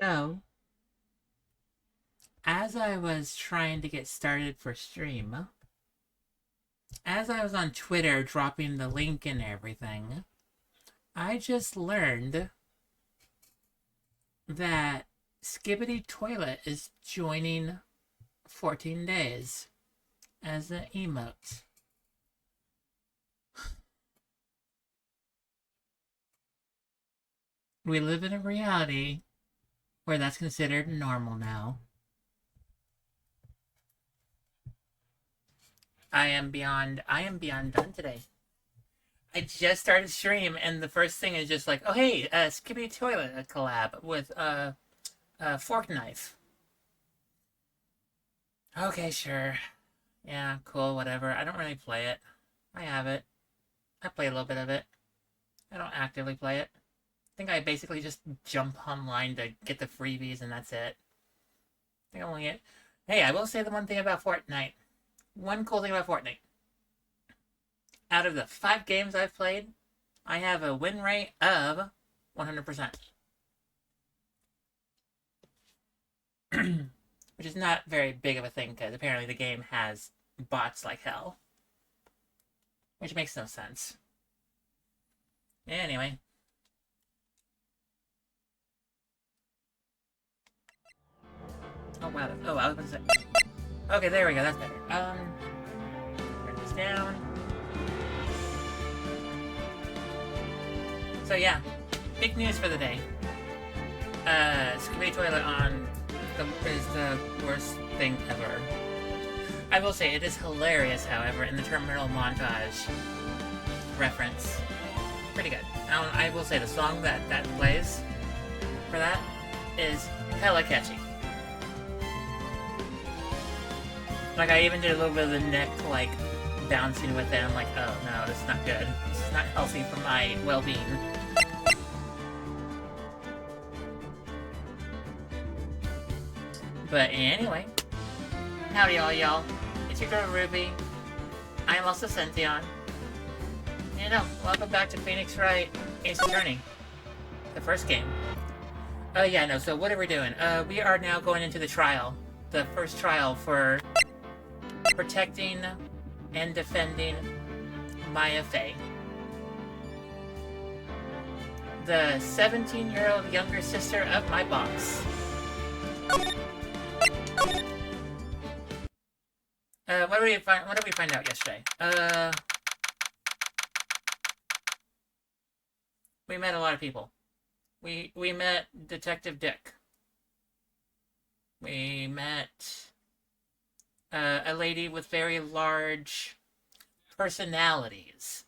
So, as I was trying to get started for stream, as I was on Twitter dropping the link and everything, I just learned that Skibbity Toilet is joining 14 Days as an emote. We live in a reality where that's considered normal now. I am beyond done today. I just started stream, and the first thing is just like, oh hey, Skibbity Toilet a collab with Fork Knife. Okay, sure. Yeah, cool, whatever. I don't really play it. I have it. I play a little bit of it. I don't actively play it. I think I basically just jump online to get the freebies, and that's it. I think I only get. Hey, I will say the one thing about Fortnite. One cool thing about Fortnite. Out of the 5 games I've played, I have a win rate of 100%. Which is not very big of a thing, because apparently the game has bots like hell. Which makes no sense. Anyway. Oh wow. Oh, I was about to say. Okay, there we go. That's better. Turn this down. So yeah, big news for the day. Skibbity Toilet is the worst thing ever. I will say it is hilarious, however, in the terminal montage reference. Pretty good. I will say the song that plays for that is hella catchy. Like, I even did a little bit of the neck, like, bouncing with it. I'm like, oh no, this is not good. This is not healthy for my well-being. But anyway, howdy all y'all. It's your girl Ruby. I am also Sention. You know, welcome back to Phoenix Wright Ace Attorney. The first game. Yeah, no, so what are we doing? We are now going into the trial. The first trial for protecting and defending Maya Fey. The 17-year-old younger sister of my boss. What did we find out yesterday? We met a lot of people. We met Detective Dick. We met a lady with very large personalities.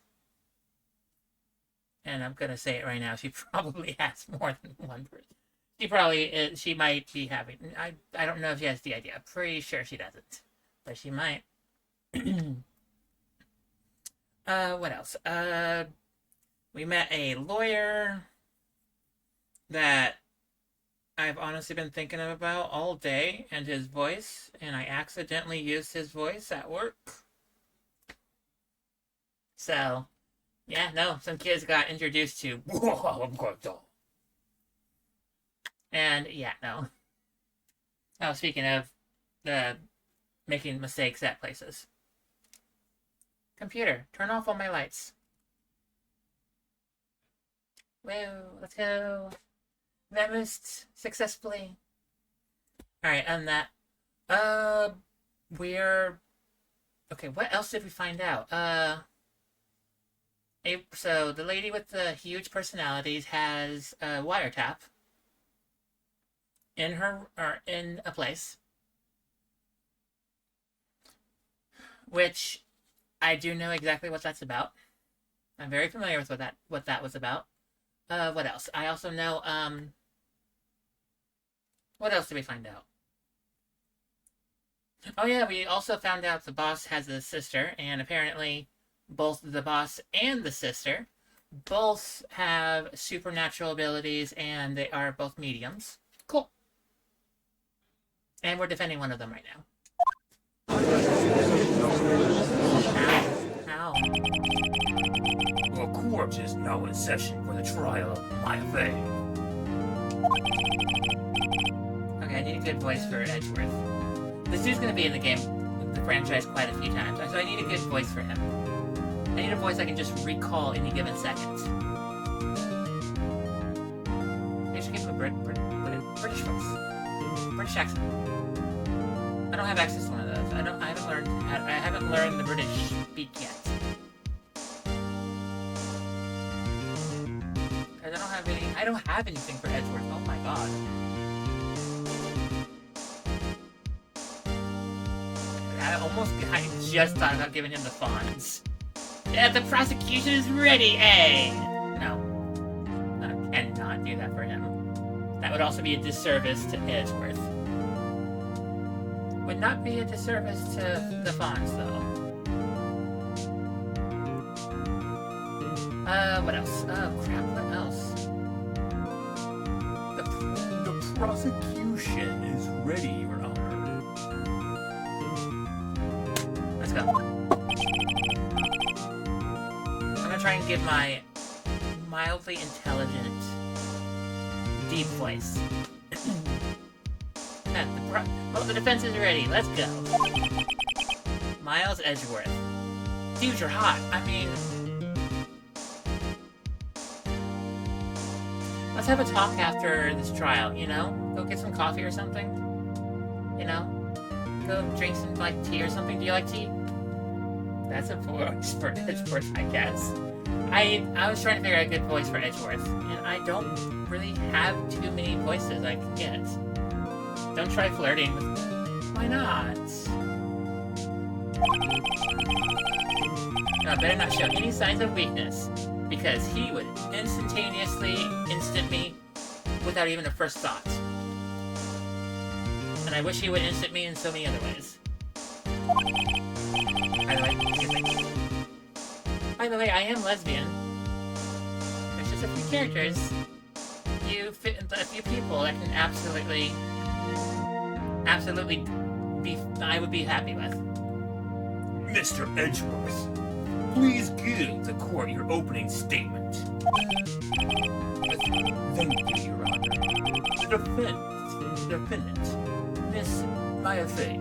And I'm gonna say it right now, she probably has more than one person. She might be having, I don't know if she has the idea. I'm pretty sure she doesn't. But she might. What else? We met a lawyer that I've honestly been thinking about all day, and his voice, and I accidentally used his voice at work. So, yeah, no, some kids got introduced to and yeah, no. Oh, speaking of the making mistakes at places. Computer, turn off all my lights. Whoa, let's go. Vamoosed successfully. Alright, and that. We're. Okay, what else did we find out? So the lady with the huge personalities has a wiretap in in a place, which I do know exactly what that's about. I'm very familiar with what that was about. What else? I also know, what else did we find out? Oh yeah, we also found out the boss has a sister, and apparently both the boss and the sister both have supernatural abilities, and they are both mediums. Cool. And we're defending one of them right now. Ow. The court is now in session for the trial of Maya Fey. a good voice for Edgeworth. This dude's gonna be in the game, the franchise, quite a few times, so I need a good voice for him. I need a voice I can just recall any given second. I should give him a British voice. British accent. I don't have access to one of those. I haven't learned the British speak yet. I don't have anything for Edgeworth. Oh my god. I just thought about giving him the funds. Yeah, the prosecution is ready, eh? No. I cannot do that for him. That would also be a disservice to Edgeworth. Would not be a disservice to the Fonz, though. What else? Oh, crap, what else? The prosecution is ready, Your Honor. Let's go. I'm gonna try and give my mildly intelligent, deep voice. Well, the defense is ready. Let's go. Miles Edgeworth. Dude, you're hot. I mean... Let's have a talk after this trial, you know? Go get some coffee or something. You know? Go drink some, like, tea or something. Do you like tea? That's a voice for Edgeworth, I guess. I was trying to figure out a good voice for Edgeworth, and I don't really have too many voices I can get. Don't try flirting with... Why not? No, better not show any signs of weakness, because he would instantaneously instant me without even a first thought. And I wish he would instant me in so many other ways. By the way, I am lesbian. There's just a few characters. You fit into a few people that can absolutely be, I would be happy with. Mr. Edgeworth, please give the court your opening statement. Thank you, Your Honor. The defendant, Miss Maya Fey.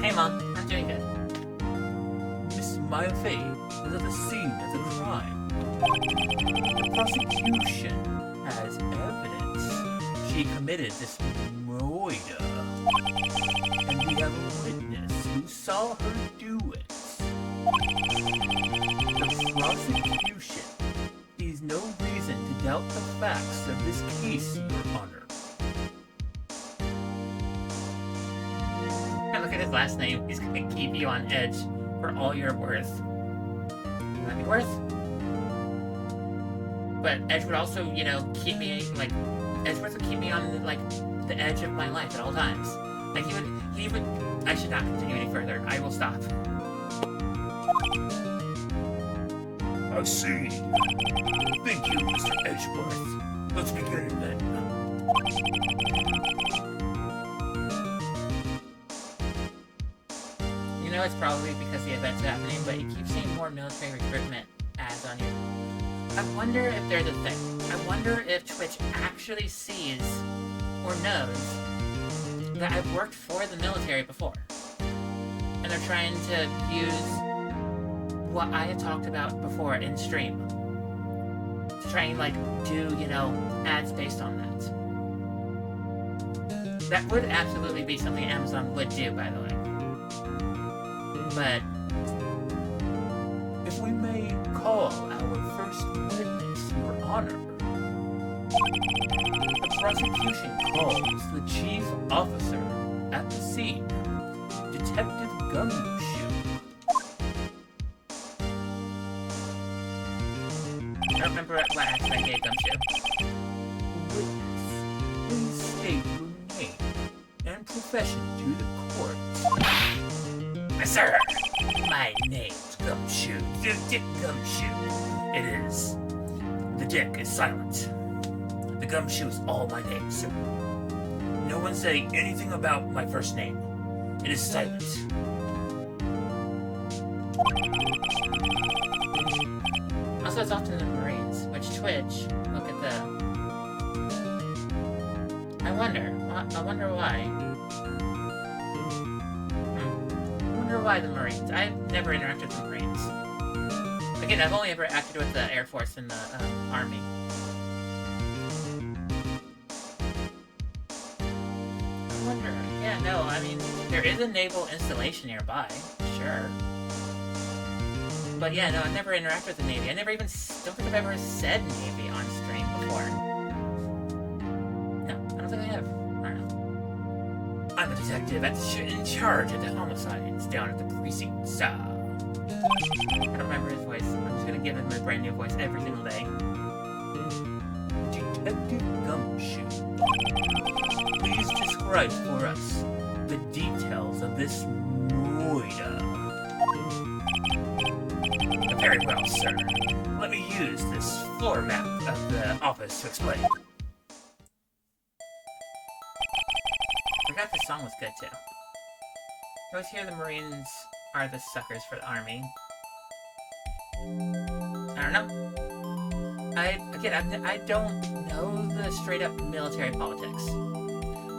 Hey, Mom. I'm doing good. Miss Maya Fey was at the scene of the crime. The prosecution has evidence she committed this murder, and we have a witness who saw her do it. The prosecution sees no reason to doubt the facts of this case, Your Honor. And look at his last name. He's gonna keep you on edge for all you're worth. You might be worth. But Edge would also, you know, keep me, like, Edgeworth would keep me on, like, the edge of my life at all times. Like, he would, I should not continue any further. I will stop. I see. Thank you, Mr. Edgeworth. Let's begin then. You know, it's probably because the event's happening, but you keep seeing more military recruitment ads on you. I wonder if they're the thing. I wonder if Twitch actually sees or knows that I've worked for the military before. And they're trying to use what I had talked about before in stream to try and, like, do, you know, ads based on that. That would absolutely be something Amazon would do, by the way. But If we may call our first witness, Your Honor. The prosecution calls the chief officer at the scene, Detective Gumshoe. I don't remember what accent I gave Gumshoe. Witness, please state your name and profession to the court. Sir, My name's Gumshoe, Dick Gumshoe. It is. The Dick is silent. The Gumshoe is all my name, sir. No one say anything about my first name. It is silent. also it's often the Marines, which Twitch, look at the... I wonder. I wonder why. I wonder why the Marines. I've never interacted with the Marines. Again, I've only ever acted with the Air Force and the Army. I wonder. Yeah, no, I mean, there is a naval installation nearby. Sure. But yeah, no, I've never interacted with the Navy. I never even, don't think I've ever said Navy on stream before. No, I don't think I have. I don't know. I'm the detective in charge of the homicides down at the precinct, sir. I don't remember his voice. I'm just gonna give him a brand new voice every single day. Detective Gumshoe, please describe for us the details of this murder. Very well, sir. Let me use this floor map of the office to explain. Forgot the song was good too. I always hear the Marines are the suckers for the Army. I don't know. I don't know the straight up military politics.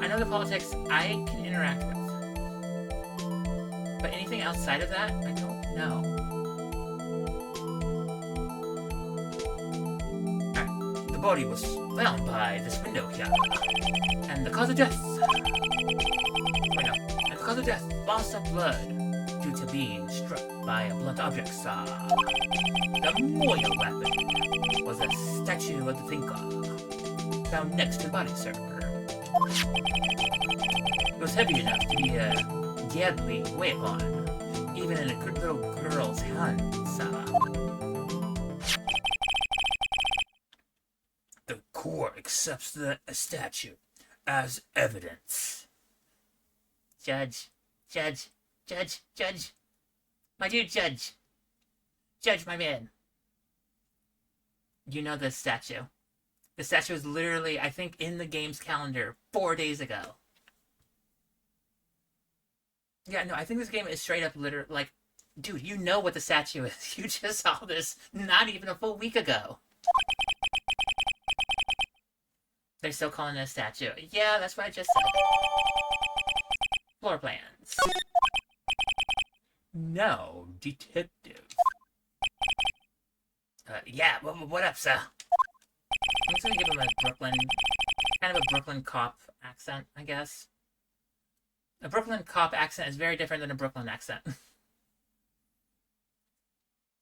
I know the politics I can interact with. But anything outside of that, I don't know. The body was found by this window here. And the cause of death... Wait, no. And the cause of death, loss of blood due to being struck by a blunt object, sir. The Moya weapon was a statue of the thinker found next to the body, sir. It was heavy enough to be a deadly weapon, even in a little girl's hands, sir. The court accepts the statue as evidence. Judge. My dear Judge. Judge, my man. You know this statue. The statue is literally, I think, in the game's calendar 4 days ago. Yeah, no, I think this game is straight up literally, like, dude, you know what the statue is. You just saw this not even a full week ago. They're still calling it a statue. Yeah, that's what I just said. Floor plans. No, detective. Yeah, what up, sir? I'm just gonna give him kind of a Brooklyn cop accent, I guess. A Brooklyn cop accent is very different than a Brooklyn accent.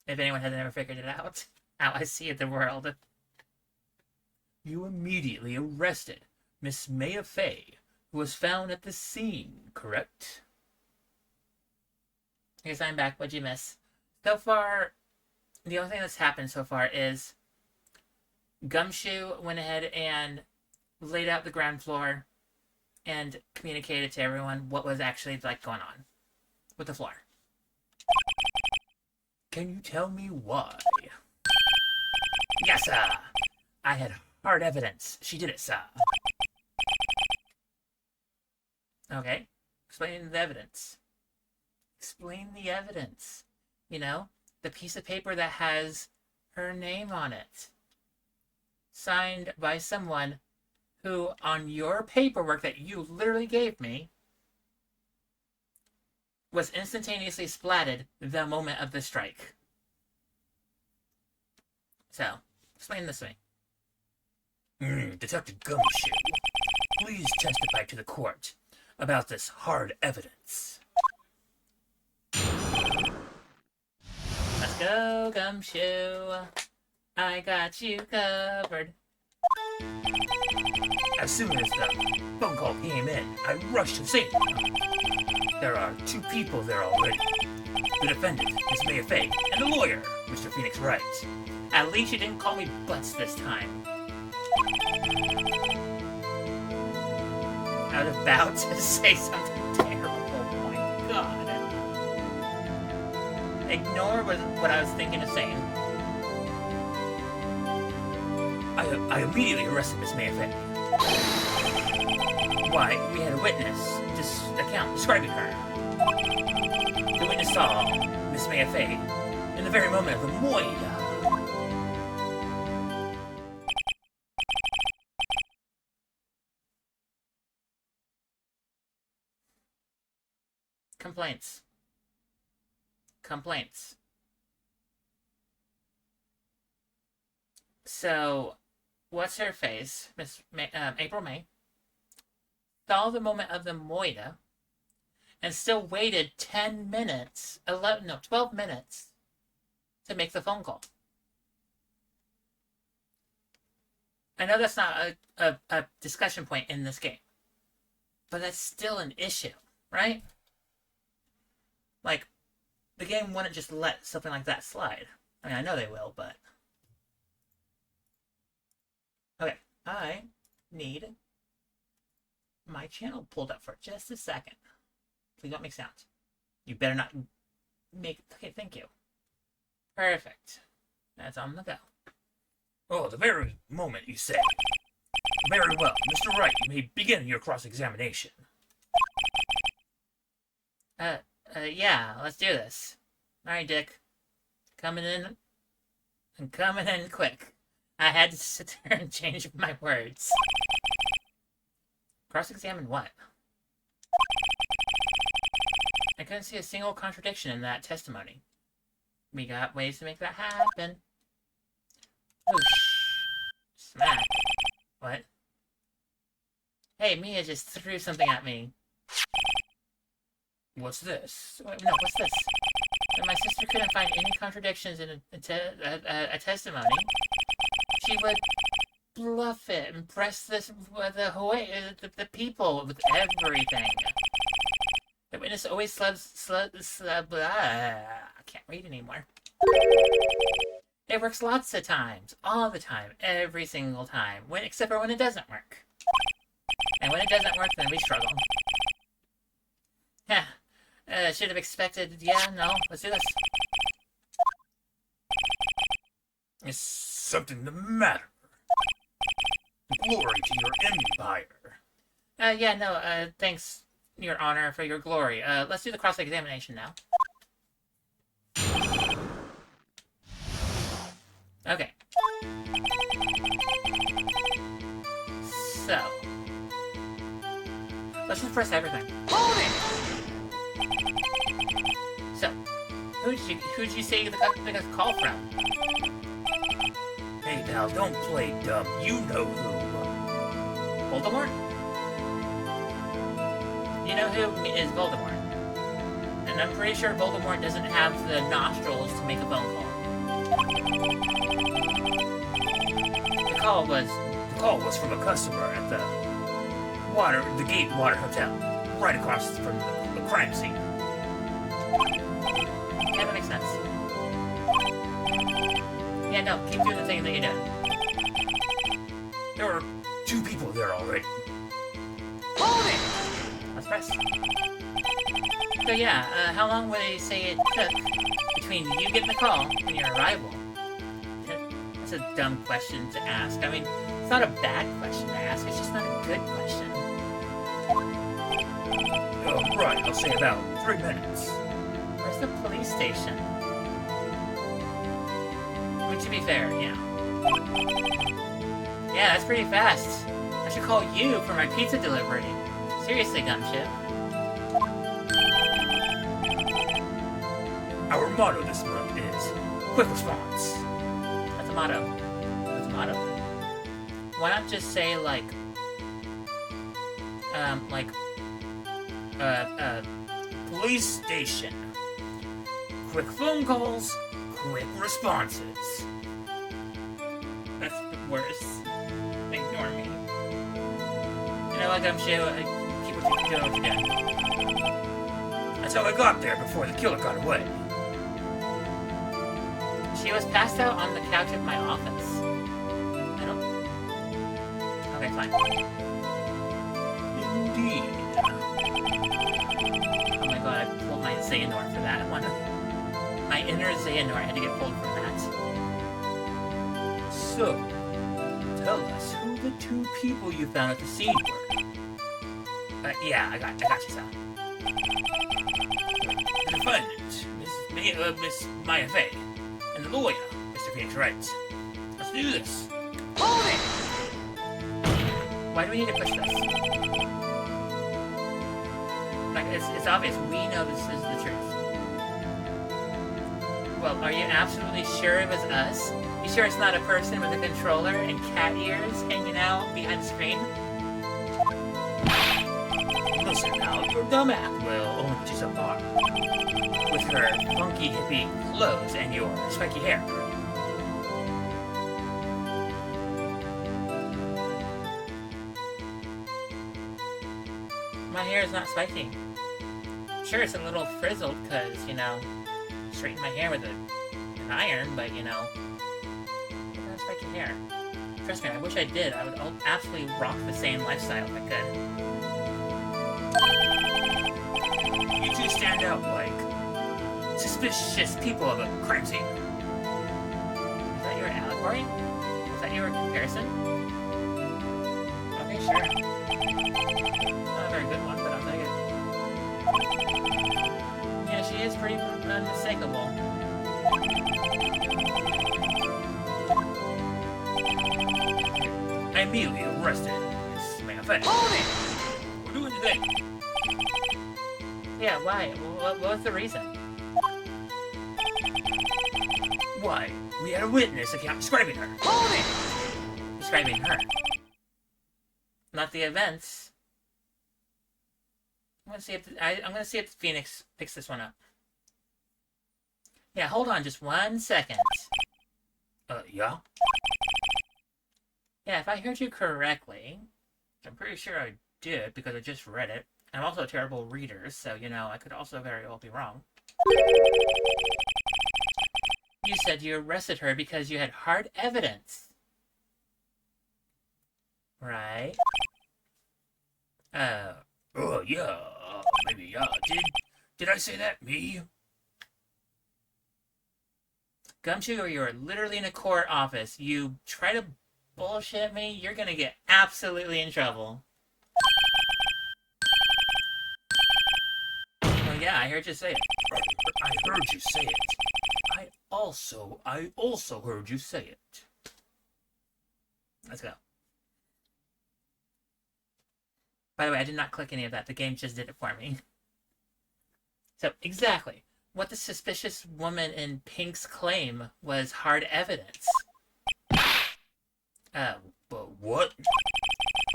If anyone has ever figured it out. How I see the world. You immediately arrested Miss Maya Fey, who was found at the scene, correct? I guess I'm back. What'd you miss? So far, the only thing that's happened so far is Gumshoe went ahead and laid out the ground floor and communicated to everyone what was actually like going on with the floor. Can you tell me why? Yes, sir. I had hard evidence. She did it, sir. Okay. Explain the evidence. Explain the evidence. You know, the piece of paper that has her name on it. Signed by someone who, on your paperwork that you literally gave me, was instantaneously splatted the moment of the strike. So, explain this to me. Detective Gumshoe, please testify to the court about this hard evidence. Let's go, Gumshoe. I got you covered. As soon as the phone call came in, I rushed to the scene. There are 2 people there already. The defendant, Miss Maya Fey, and the lawyer, Mr. Phoenix Wright. At least you didn't call me Butts this time. I was about to say something terrible. Oh my god. Ignore what I was thinking of saying. I immediately arrested Miss Maya Fey. Why, we had a witness account describing her. The witness saw Miss Maya Fey in the very moment of the Moida. Complaints. Complaints. So, what's her face? April May saw the moment of the Moida and still waited 10 minutes, 12 minutes to make the phone call. I know that's not a discussion point in this game, but that's still an issue, right? Like, the game wouldn't just let something like that slide. I mean, I know they will, but... Okay, I need my channel pulled up for just a second. Please don't make sounds. You better not make... Okay, thank you. Perfect. That's on the go. Oh, the very moment you say. Very well, Mr. Wright, you may begin your cross-examination. Yeah, let's do this. Alright, Dick. Coming in. I'm coming in quick. I had to sit there and change my words. Cross-examine what? I couldn't see a single contradiction in that testimony. We got ways to make that happen. Whoosh. Smack. What? Hey, Mia just threw something at me. What's this? Wait, no, what's this? When my sister couldn't find any contradictions in a testimony, she would bluff it and press this the people with everything. The witness always I can't read anymore. It works lots of times, all the time, every single time, except for when it doesn't work. And when it doesn't work, then we struggle. Yeah. Should have expected... Yeah, no. Let's do this. Is something the matter? Glory to your empire. Yeah, no, thanks, Your Honor, for your glory. Let's do the cross-examination now. Okay. So... let's just press everything. Hold it! So, who'd you say you got the call from? Hey pal, don't play dumb. You know who. Voldemort? You know who is Voldemort. And I'm pretty sure Voldemort doesn't have the nostrils to make a phone call. The call was from a customer at the Gatewater Hotel, right across from the crime scene. Yeah, that makes sense. Yeah, no, keep doing the thing that you're doing. There were 2 people there already. Hold it! Let's press. So yeah, how long would they say it took between you getting the call and your arrival? That's a dumb question to ask. I mean, it's not a bad question to ask, it's just not a good question. Oh, right, I'll say about 3 minutes. Where's the police station? I mean, to be fair, yeah. Yeah, that's pretty fast. I should call you for my pizza delivery. Seriously, Gumshoe. Our motto this month is quick response. That's a motto. That's a motto. Why not just say, police station. Quick phone calls, quick responses. that's the worst. Ignore me. You know what, Gumshoe? Keep doing what you're doing. That's how I got there before the killer got away. She was passed out on the couch of my office. I don't... Okay, fine. Indeed. Oh my god, I pulled my Xehanort for that one. My inner Xehanort had to get pulled from that. So, tell us who the 2 people you found at the scene were. Yeah, I got you, Sal. The defendant, Miss Maya Fey, and the lawyer, Mr. Phoenix Wright. Let's do this. Hold it! Why do we need to push this? Like, it's obvious. We know this is the truth. Well, are you absolutely sure it was us? You sure it's not a person with a controller and cat ears hanging out behind the screen? Listen now, your dumb act will only get you so far. With her funky hippie clothes and your spiky hair. My hair is not spiky. Sure, it's a little frizzled because, you know, straighten my hair with an iron, but, you know, I don't have spiky hair. Trust me, I wish I did. I would absolutely rock the same lifestyle if I could. You two stand out like suspicious people of a crime scene. Is that your allegory? Is that your comparison? Okay, sure. Not a very good one, but I'll take it. Yeah, she is pretty unmistakable. I immediately arrested Miss Manifest. Hold it! We're doing the thing. Yeah, why? What was the reason? Why? We had a witness account describing her. Hold it! Describing her. Not the events. I'm gonna see if Phoenix picks this one up. Yeah, hold on just 1 second. Yeah? Yeah, if I heard you correctly, which I'm pretty sure I did because I just read it. I'm also a terrible reader, so, you know, I could also very well be wrong. You said you arrested her because you had hard evidence. Right? Oh, yeah. Maybe, yeah. Did I say that? Me? Gumshoe, you're literally in a court office. You try to bullshit me, you're gonna get absolutely in trouble. Oh yeah, I heard you say it. I heard you say it. I also heard you say it. Let's go. By the way, I did not click any of that. The game just did it for me. So, exactly. What the suspicious woman in Pink's claim was hard evidence. But what?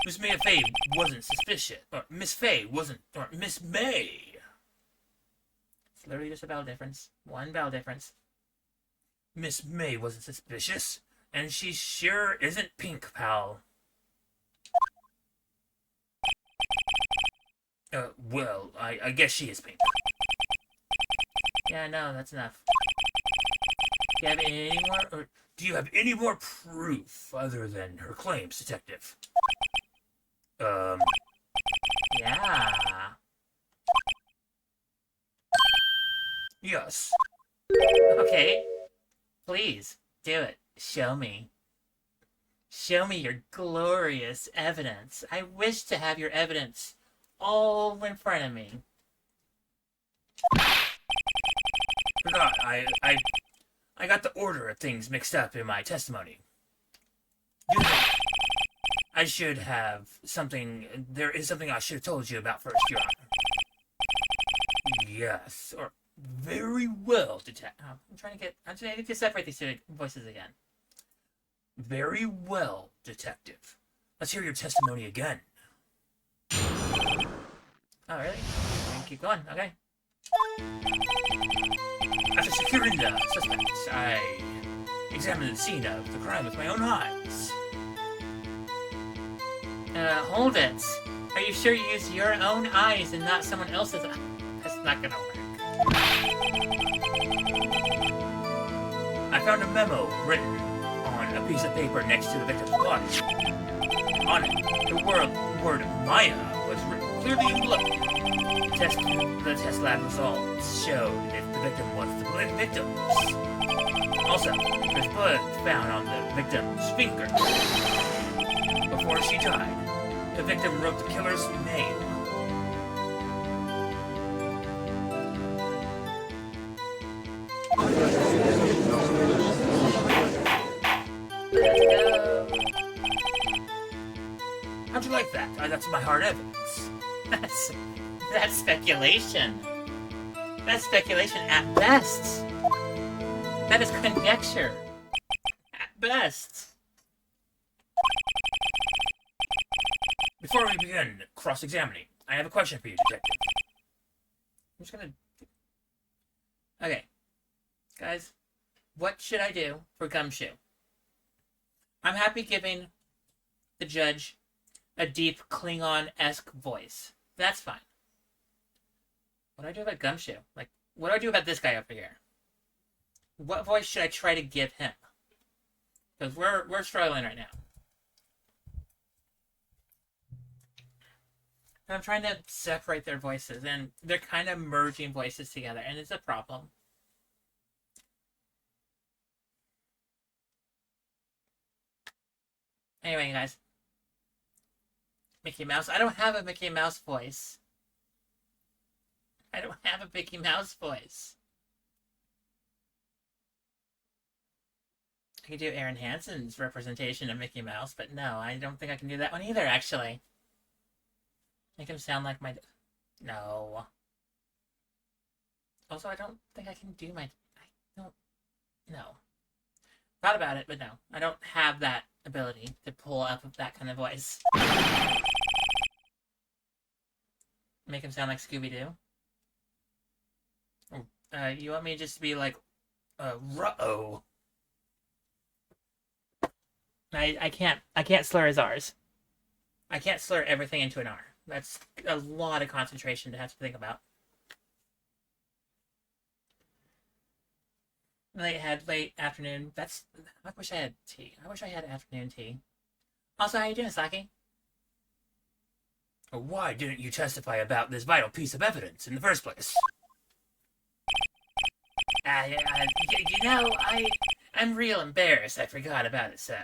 Miss May Faye wasn't suspicious. Or Miss Faye wasn't. Or Miss May. It's literally just a vowel difference. One vowel difference. Miss May wasn't suspicious. And she sure isn't Pink, pal. Well, I guess she is Pink. Yeah, no, that's enough. Do you have any more? Or do you have any more proof other than her claims, detective? Yeah. Yes. Okay. Please, do it. Show me. Show me your glorious evidence. I wish to have your evidence all in front of me. Forgot, I got the order of things mixed up in my testimony. I should have something. There is something I should have told you about first, Your Honor. Yes, or very well, detective. I'm trying to separate these two voices again. Very well, detective. Let's hear your testimony again. Oh, really? Keep going. Okay. After securing the suspects, I examined the scene of the crime with my own eyes. Hold it. Are you sure you used your own eyes and not someone else's eyes? That's not gonna work. I found a memo written on a piece of paper next to the victim's body. On it, the word Maya was written clearly in blood. The test lab results showed if the victim was the victim's. Also, there's blood found on the victim's finger. Before she died, the victim wrote the killer's name. How'd you like that? That's my hard evidence. That's That's speculation. That's speculation at best. That is conjecture. At best. Before we begin cross-examining, I have a question for you, Detective. I'm just gonna... Okay. Guys, what should I do for Gumshoe? I'm happy giving the judge a deep Klingon-esque voice. That's fine. What do I do about Gumshoe? Like, what do I do about this guy over here? What voice should I try to give him? Because we're struggling right now. And I'm trying to separate their voices, and they're kind of merging voices together, and it's a problem. Anyway, guys. Mickey Mouse. I don't have a Mickey Mouse voice. I don't have a Mickey Mouse voice. I could do Aaron Hansen's representation of Mickey Mouse, but no, I don't think I can do that one either, actually. Make him sound like my... No. Also, I don't think I can do my... I don't... No. Thought about it, but no. I don't have that ability to pull up that kind of voice. Make him sound like Scooby-Doo? You want me just to be like... Ruh-oh. I can't slur his R's. I can't slur everything into an R. That's a lot of concentration to have to think about. Late afternoon. I wish I had tea. I wish I had afternoon tea. Also, how you doing, Saki? Why didn't you testify about this vital piece of evidence in the first place? I'm real embarrassed. I forgot about it, sir.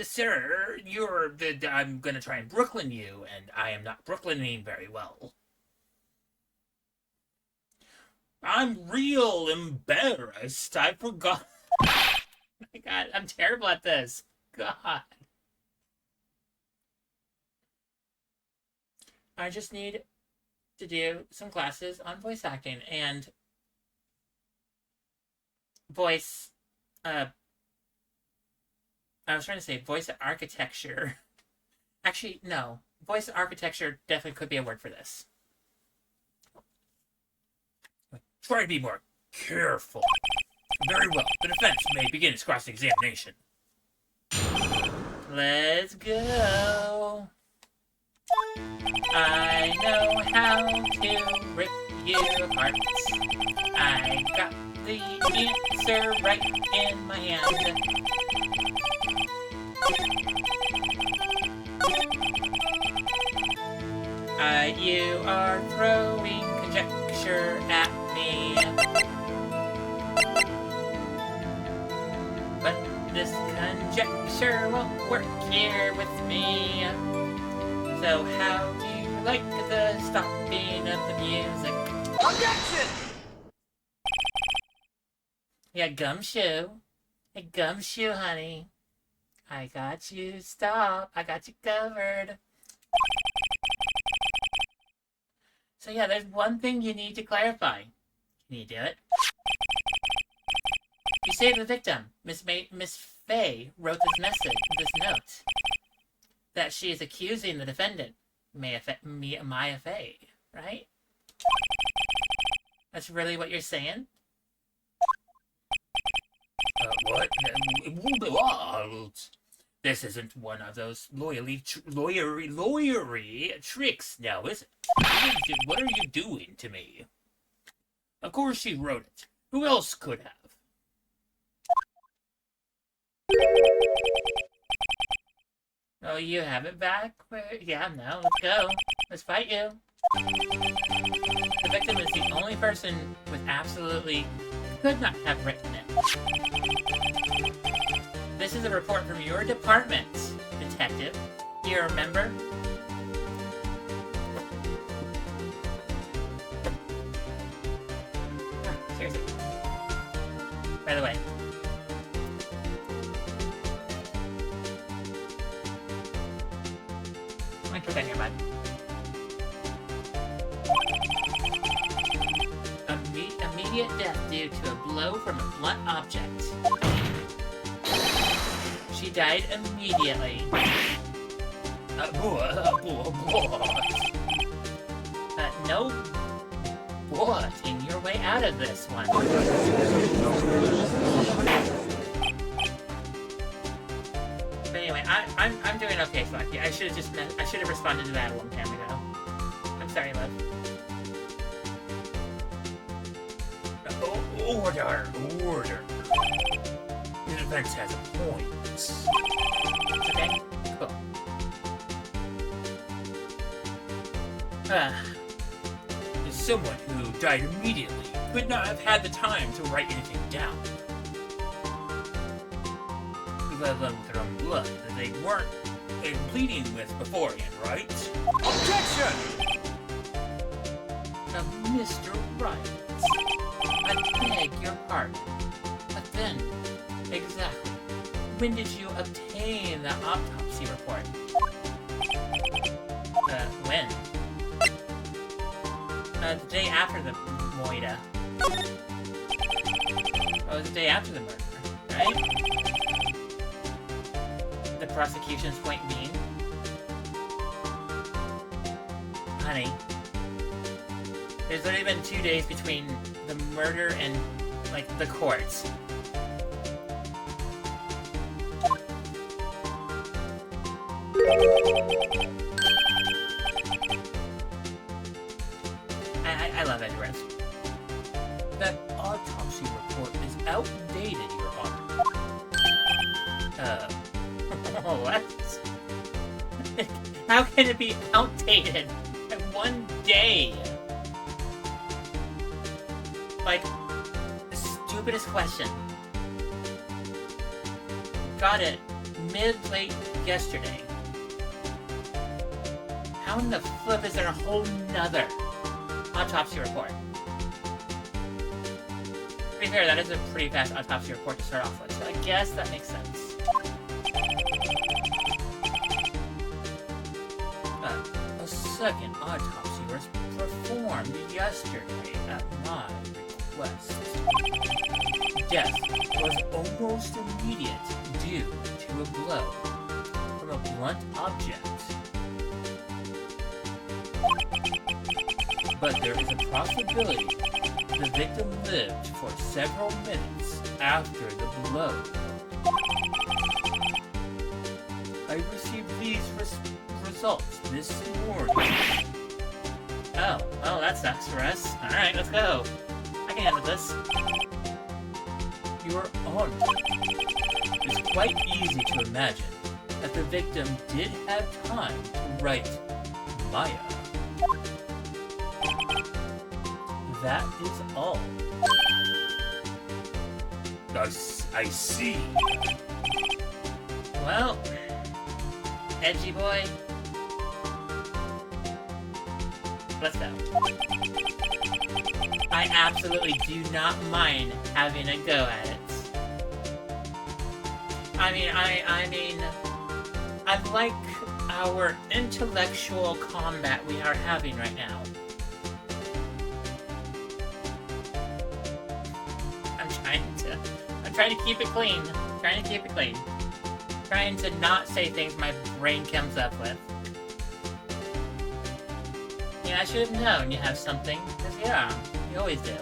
Sir, I'm gonna try and Brooklyn you, and I am not Brooklyning very well. I'm real embarrassed. I forgot. My God, I'm terrible at this. God. I just need to do some classes on voice acting and voice, I was trying to say voice architecture. Actually, no. Voice architecture definitely could be a word for this. Try to be more careful. Very well. The defense may begin its cross-examination. Let's go. I know how to rip you apart. I got the answer right in my hand. You are throwing conjecture at me. But this conjecture won't work here with me. So how do you like the stopping of the music? Objection! Yeah, Gumshoe. Hey, Gumshoe, honey. I got you. Stop. I got you covered. So yeah, there's one thing you need to clarify. Can you do it? You say the victim, Miss Faye, wrote this note, that she is accusing the defendant, Maya Faye, right? That's really what you're saying? What? This isn't one of those lawyery tricks now, is it? What are you doing to me? Of course she wrote it. Who else could have? Oh, you have it back? Yeah, no, let's go. Let's fight you. The victim is the only person with absolutely could not have written it. This is a report from your department, detective. You remember? Seriously. By the way. Let me put that here, bud. immediate death due to a blow from a blunt object. She died immediately. No bulleting your way out of this one. But anyway, I'm doing okay, Flucky. I should have responded to that a long time ago. I'm sorry, love. Order. The defense has a point. Okay, cool. Someone who died immediately could not have had the time to write anything down. Let alone with their own blood that they weren't bleeding with beforehand, right? Objection! Mr. Wright, I beg your pardon. But then, exactly, when did you obtain the autopsy report? When? The day after the Moida. Oh, the day after the murder, right? The prosecution's point being? Honey, there's literally been 2 days between the murder and, like, the courts. I love Edwards. That autopsy report is outdated, Your Honor. What? How can it be outdated in 1 day? Like, the stupidest question. Got it mid-late yesterday. How in the flip is there a whole nother autopsy report? To be fair, that is a pretty fast autopsy report to start off with, so I guess that makes sense. A second autopsy was performed yesterday at my request. Death was almost immediate due to a blow from a blunt object. But there is a possibility the victim lived for several minutes after the blow. I received these results this morning. Oh, well, that sucks for us. Alright, let's go. I can handle this. Your Honor, it's quite easy to imagine that the victim did have time to write Maya. That is all. I see. Well, edgy boy. Let's go. I absolutely do not mind having a go at it. I mean, I like our intellectual combat we are having right now. I'm trying to keep it clean. Trying to not say things my brain comes up with. Yeah, I should have known you have something. 'Cause yeah, you always do.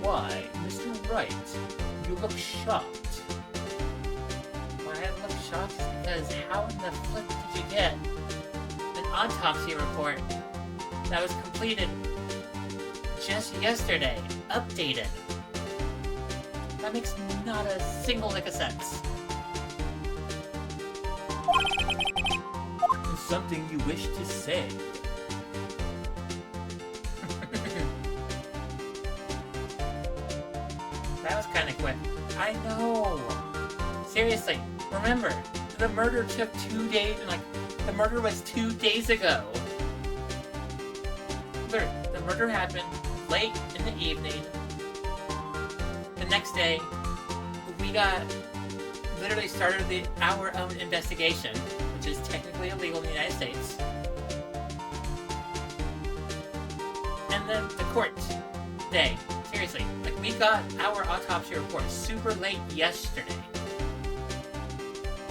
Why, Mr. Wright, you look shocked. Why I look shocked is because how in the flip did you get an autopsy report that was completed just yesterday, updated? That makes not a single lick of sense. Something you wish to say? That was kind of quick. I know. Seriously, remember, the murder took 2 days, the murder was 2 days ago. The murder happened late in the evening. The next day, we literally started our own investigation, which is technically illegal in the United States. And then the court day. Seriously, like, we got our autopsy report super late yesterday.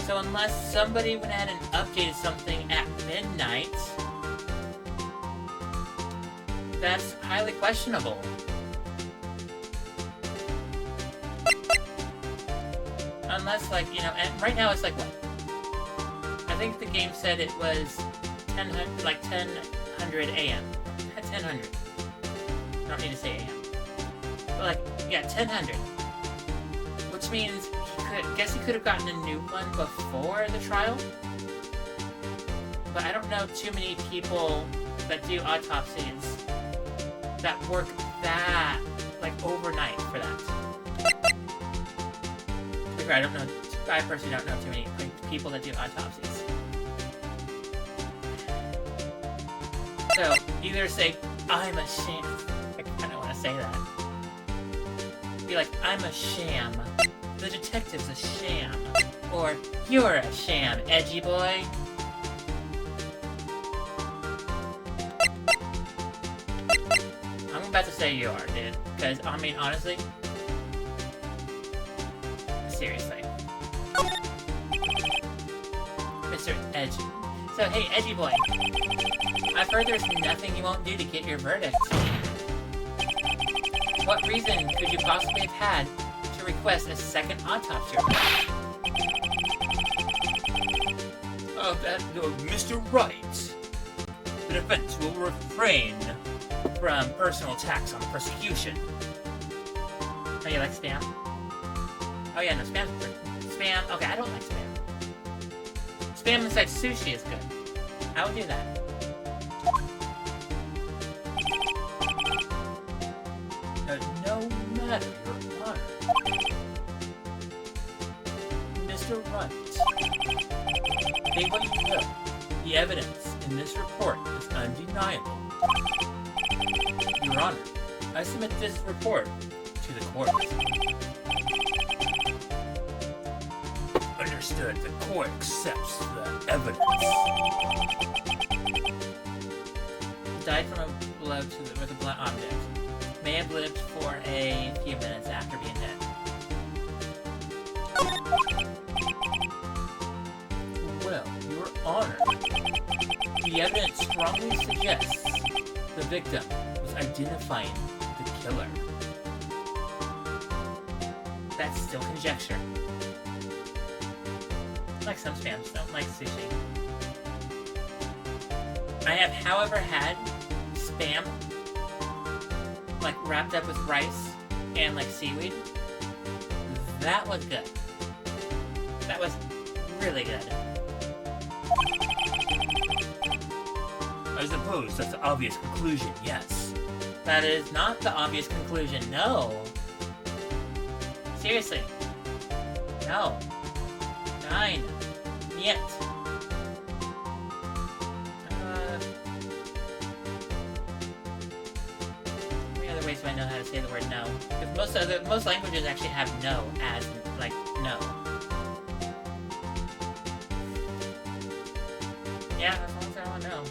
So unless somebody went ahead and updated something at midnight, that's highly questionable. Unless, like, you know, and right now it's like, what? I think the game said it was 1000 a.m. 1000. I don't need to say a.m. But, like, yeah, 1000. Which means guess he could have gotten a new one before the trial. But I don't know too many people that do autopsies that work that, like, overnight for that. I don't know. I personally don't know too many people that do autopsies. So either say, "I'm a sham." I kind of want to say that. Be like, "I'm a sham. The detective's a sham," or "You're a sham, edgy boy." I'm about to say you are, dude. Because I mean, honestly. Seriously. Mr. Edgy. So, hey, Edgy Boy. I've heard there's nothing you won't do to get your verdict. What reason could you possibly have had to request a second autopsy report? Mr. Wright. The defense will refrain from personal attacks on the prosecution. Oh, you like spam? Oh yeah, no, spam's spam. Okay, I don't like spam. Spam inside sushi is good. I would do that. No matter, Your Honor. Mr. Wright, say what you will. The evidence in this report is undeniable. Your Honor, I submit this report to the court. Understood. The court accepts the evidence. Died from a blow with a blunt object. May have lived for a few minutes after being hit. Well, Your Honor, the evidence strongly suggests the victim was identifying the killer. That's still conjecture. Like some spams, don't like sushi. I have, however, had spam, like, wrapped up with rice and, like, seaweed. That was good. That was really good. I suppose that's the obvious conclusion, yes. That is not the obvious conclusion, no. Seriously. No. 9. Yet. How many other ways do I know how to say the word no? Because most languages actually have no as, like, no. Yeah, that's all I want to know.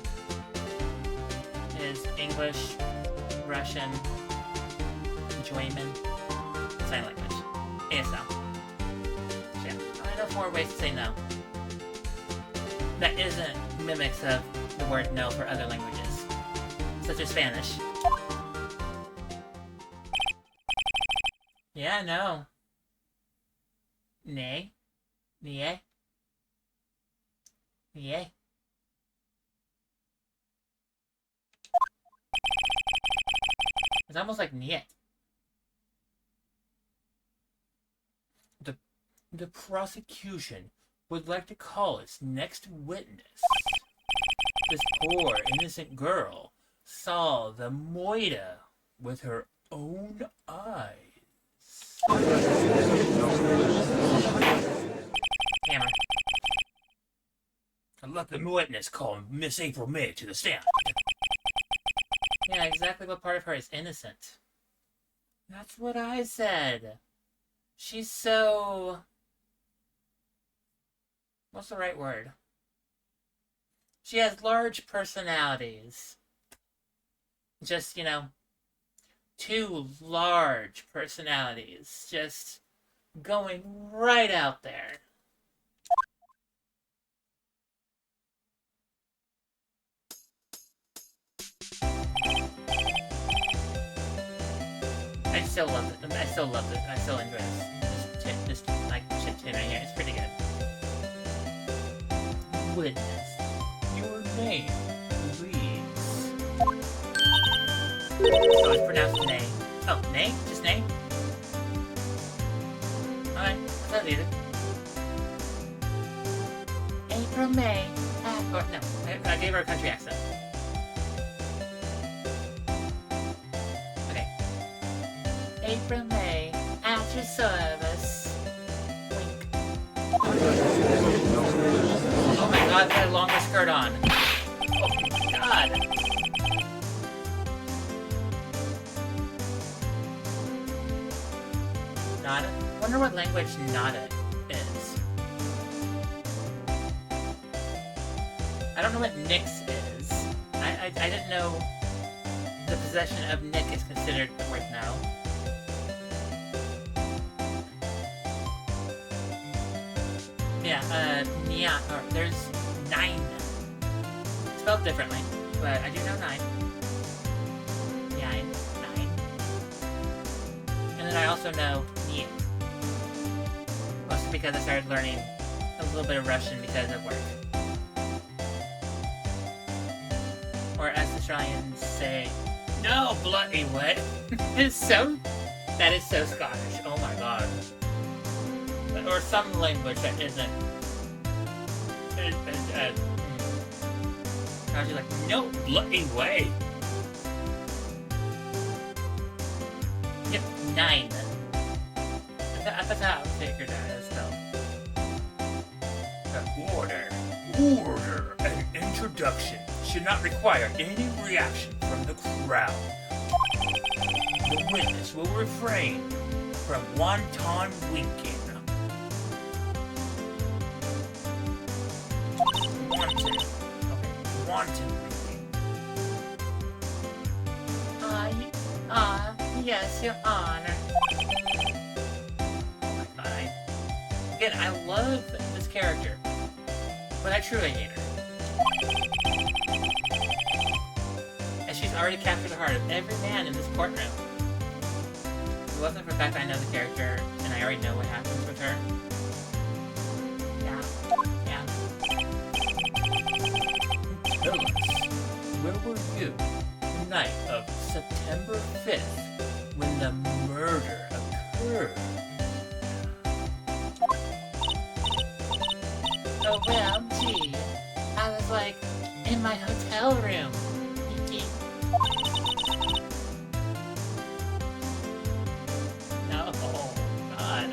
Is English, Russian, German, sign language, ASL. So yeah, I know 4 ways to say no. That isn't mimics of the word no for other languages, such as Spanish. Yeah, no. Nay. Nie. Nie. It's almost like niet. The prosecution would like to call its next witness. This poor, innocent girl saw the Moida with her own eyes. Hammer. And let the witness call Miss April May to the stand. Yeah, exactly what part of her is innocent. That's what I said. She's so... What's the right word? She has large personalities. Just, you know, two large personalities just going right out there. I still love it. I still love it. I still enjoy this like chit chat right here. It's pretty good. Witness. Your name, please. So it's pronounced Nay. Oh, Nay? Just Nay? Alright, that's easy. April May. Or no, I gave her a country accent. Okay. April May, at your service. Wink. Oh my god, I had a longer skirt on. Oh my god. Nada? Wonder what language Nada is. I don't know what Nyx is. I didn't know the possession of Nick is considered a word now. Yeah, Nia, or there's 9. Spelled differently, but I do know 9. 9. And then I also know Nia. Mostly because I started learning a little bit of Russian because of work. Or as the Australians say, no bloody what? That is so Scottish. Oh my god. Or some language that isn't. I was just like, no bloody way. Yep, 9. That's how I figured out as spelled. Order. An introduction should not require any reaction from the crowd. The witness will refrain from wanton winking. Wanton winking. Yes, Your Honor. Oh my god, again, I love this character, but I truly hate her. And she's already captured the heart of every man in this courtroom. If it wasn't for the fact that I know the character, and I already know what happens with her. Yeah. Tell us, where were you the night of September 5th when the murder occurred? Oh, well, gee. I was like, in my hotel room. No, God.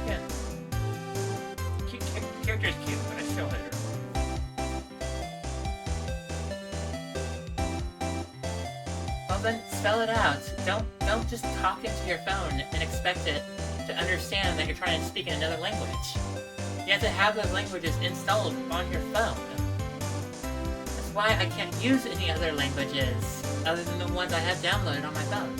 Yeah. Character's cute, but I still hate her. Well then, spell it out. Don't just talk into your phone and expect it to understand that you're trying to speak in another language. You have to have those languages installed on your phone. That's why I can't use any other languages other than the ones I have downloaded on my phone.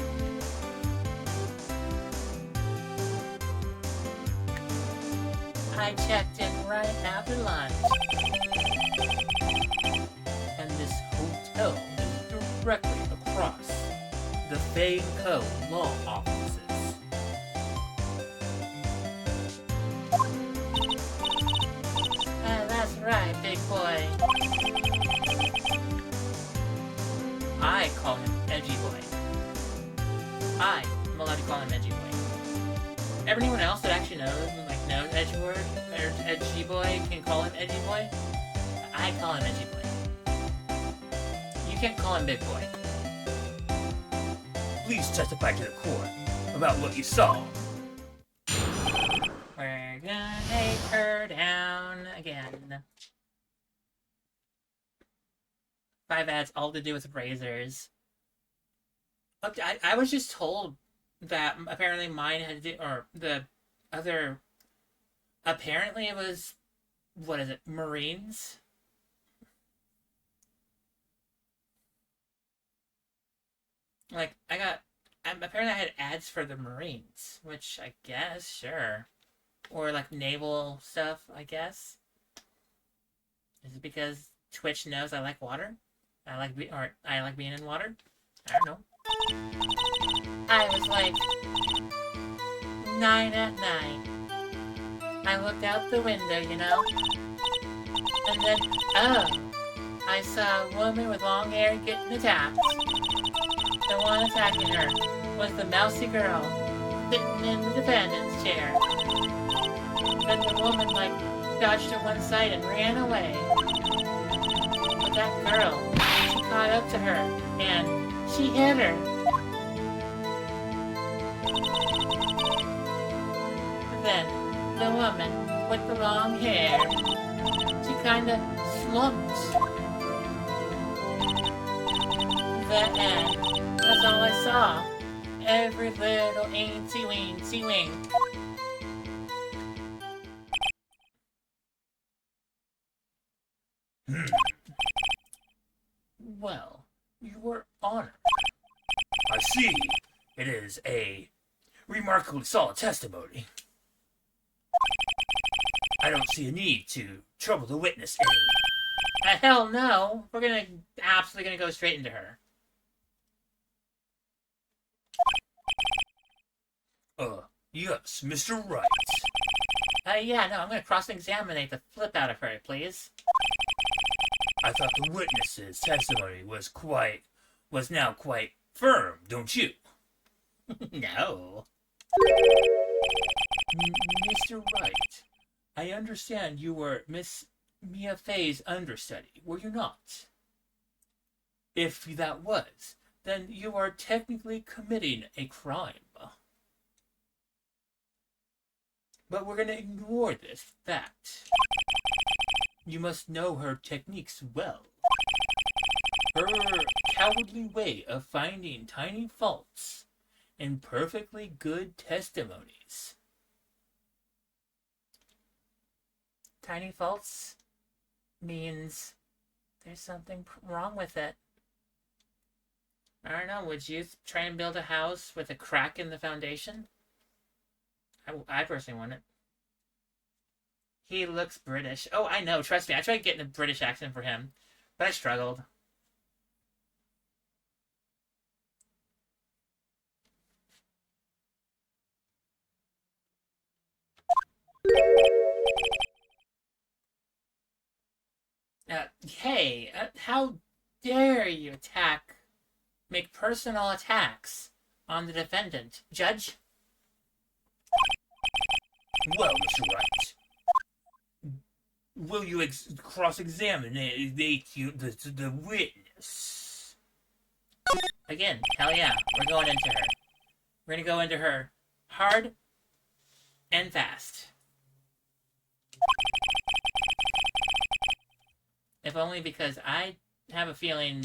I checked in right after lunch. And this hotel is directly across the Fane Co. law offices. That's right, big boy. I call him Edgy Boy. I am allowed to call him Edgy Boy. Everyone else that actually knows Edgy Boy or Edgy Boy can call him Edgy Boy. I call him Edgy Boy. You can't call him Big Boy. Please testify to the court about what you saw. We're gonna take her down again. 5 ads, all to do with razors. I was just told that apparently mine had to do, or the other, apparently it was, what is it, Marines? Like, apparently I had ads for the Marines, which I guess, sure. Or, like, naval stuff, I guess. Is it because Twitch knows I like water? I like being in water? I don't know. I was like 9 at night. I looked out the window, you know? And then, oh, I saw a woman with long hair getting attacked. The one attacking her was the mousy girl sitting in the defendant's chair. Then the woman, like, dodged to one side and ran away. But that girl, she caught up to her, and she hit her. Then, the woman with the long hair, she kinda slumped. The end. That's all I saw. Every little eensy wing. Well, you were honored. I see. It is a remarkably solid testimony. I don't see a need to trouble the witness any. Hell no. We're absolutely gonna go straight into her. Yes, Mr. Wright. Yeah, no, I'm gonna cross-examine the flip out of her, please. I thought the witness's testimony was now quite firm, don't you? No. Mr. Wright, I understand you were Miss Mia Fey's understudy, were you not? If that was, then you are technically committing a crime. But we're going to ignore this fact. You must know her techniques well. Her cowardly way of finding tiny faults in perfectly good testimonies. Tiny faults means there's something wrong with it. I don't know, would you try and build a house with a crack in the foundation? I personally want it. He looks British. Oh, I know, trust me. I tried getting a British accent for him, but I struggled. Hey, how dare you make personal attacks on the defendant, Judge? Well, Mr. Wright, will you cross-examine the witness? Again, hell yeah, we're going into her. We're gonna go into her hard and fast. If only because I have a feeling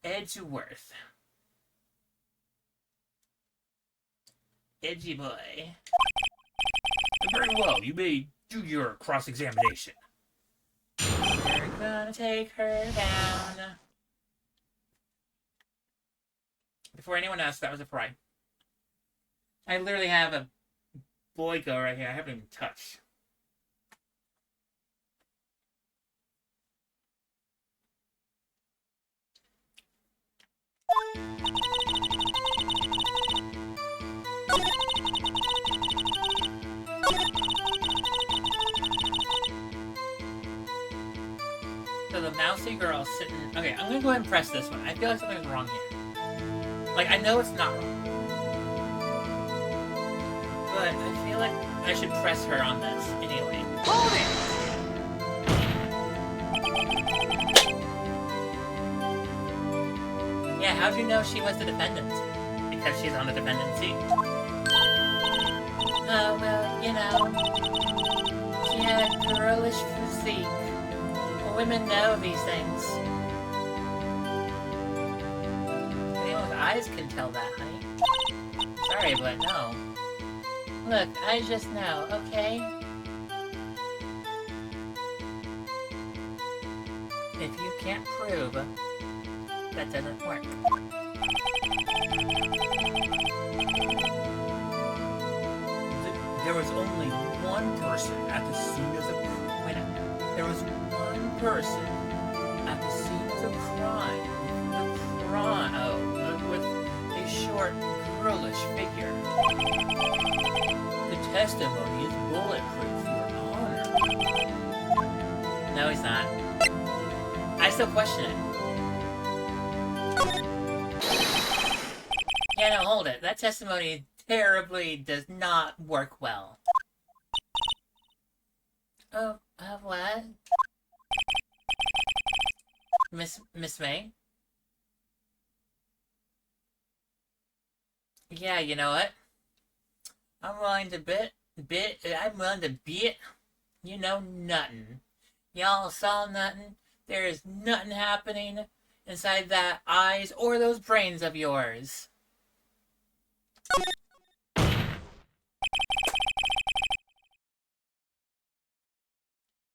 Edgeworth. Edgy boy. Very well, you may do your cross-examination. We're gonna take her down. Before anyone asks, that was a fry. I literally have a boy go right here. I haven't even touched. So the mousy girl sitting... Okay, I'm gonna go ahead and press this one. I feel like something's wrong here. Like, I know it's not wrong. But I feel like I should press her on this anyway. Hold it! Yeah, how'd you know she was the defendant? Because she's on the defendant's seat. Oh, well, you know, she had a girlish physique. Well, women know these things. Anyone with eyes can tell that, honey. Sorry, but no. Look, I just know, okay? If you can't prove that doesn't work. There was only one person at the scene of the crime. Wait a minute. There was one person at the scene of the crime. With a short, girlish figure. The testimony is bulletproof, Your Honor. No, he's not. I still question it. Yeah, no, hold it. That testimony terribly does not work well. Oh, what? Miss May? Yeah, you know what? I'm willing to bet, you know nothing. Y'all saw nothing. There is nothing happening inside that eyes or those brains of yours.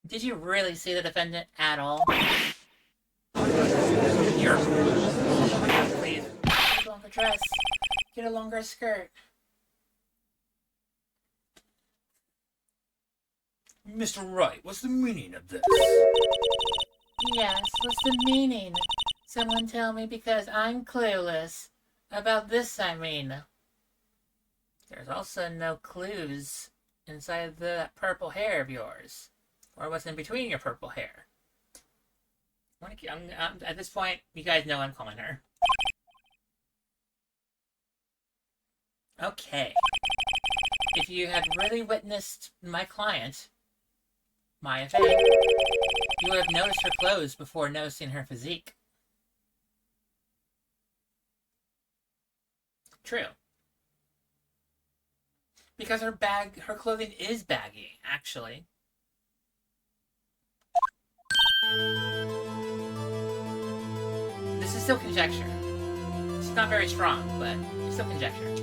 Did you really see the defendant at all? Here. Please. Get a longer dress. Get a longer skirt. Mr. Wright, what's the meaning of this? Yes, what's the meaning? Someone tell me, because I'm clueless. About this, I mean. There's also no clues inside that purple hair of yours. Or what's in between your purple hair. At this point, you guys know I'm calling her. Okay. If you had really witnessed my client, Maya Fey, you would have noticed her clothes before noticing her physique. True. Because her clothing is baggy, actually. This is still conjecture. It's not very strong, but it's still conjecture.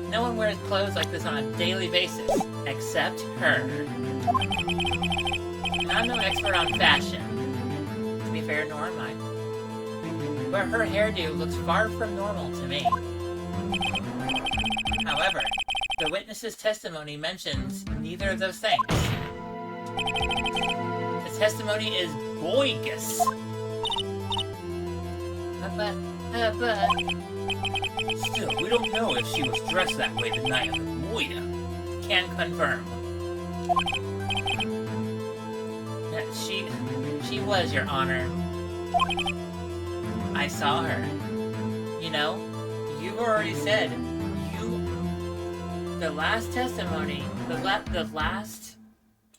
No one wears clothes like this on a daily basis, except her. And I'm no expert on fashion. To be fair, nor am I. But her hairdo looks far from normal to me. However, the witness's testimony mentions neither of those things. The testimony is bogus. But... Still, we don't know if she was dressed that way the night of the Moida. Can confirm. She was, Your Honor. I saw her. You know, you've already said the last testimony, the last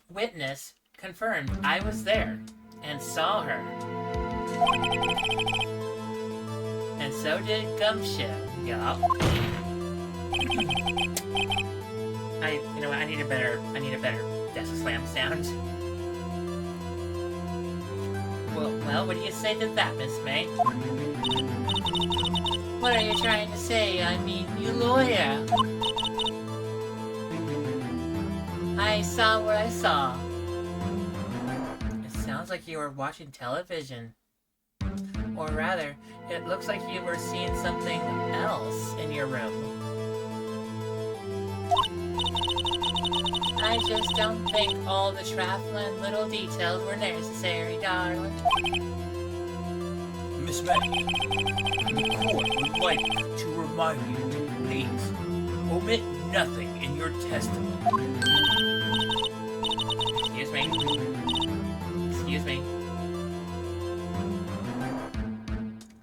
witness confirmed I was there and saw her. And so did Gumshoe. Yup. You know what, I need a better desk slam sound. Well, what do you say to that, Miss May? What are you trying to say? I mean, you lawyer. I saw what I saw. It sounds like you were watching television. Or rather, it looks like you were seeing something else in your room. I just don't think all the trifling little details were necessary, darling. Miss May, the court would like to remind you to please omit nothing in your testimony. Excuse me. Excuse me.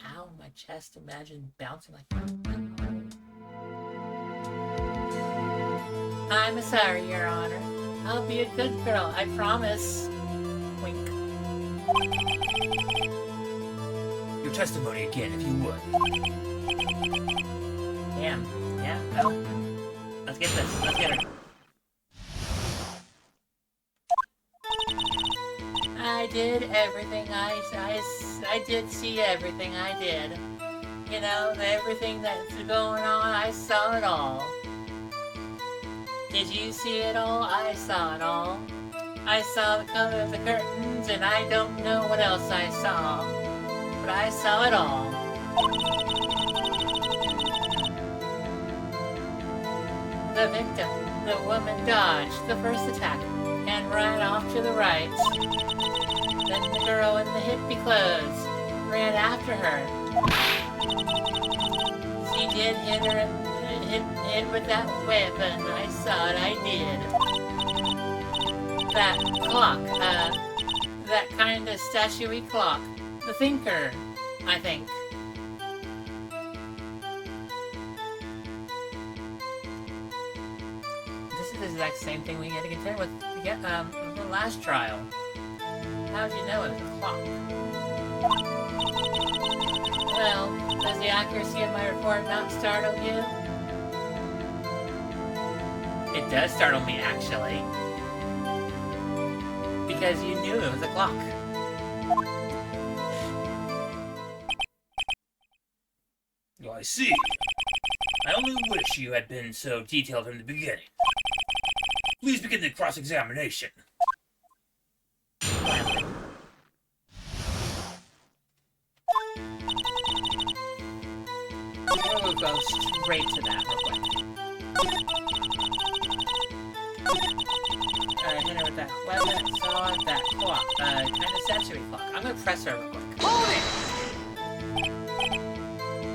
Ow, my chest, imagine bouncing like that. I'm sorry, Your Honor. I'll be a good girl, I promise. Wink. Your testimony again, if you would. Damn. Yeah, well. Let's get this. Let's get her. I did everything I did see everything I did. You know, everything that's going on, I saw it all. Did you see it all? I saw it all. I saw the color of the curtains, and I don't know what else I saw. But I saw it all. The victim, the woman, dodged the first attack and ran off to the right. Then the girl in the hippie clothes ran after her. She did hit her hit with that weapon. I saw it, I did. That clock, that kind of statue-y clock. The Thinker, I think. This is the exact same thing we had to contend with the last trial. How'd you know it was a clock? Well, does the accuracy of my report not startle you? It does startle me, actually. Because you knew it was a clock. Oh, I see. I only wish you had been so detailed from the beginning. Please begin the cross-examination. We'll go straight to that real quick. Hit her with that weapon, saw that clock, kind of statue clock. I'm gonna press her real quick. Hold it!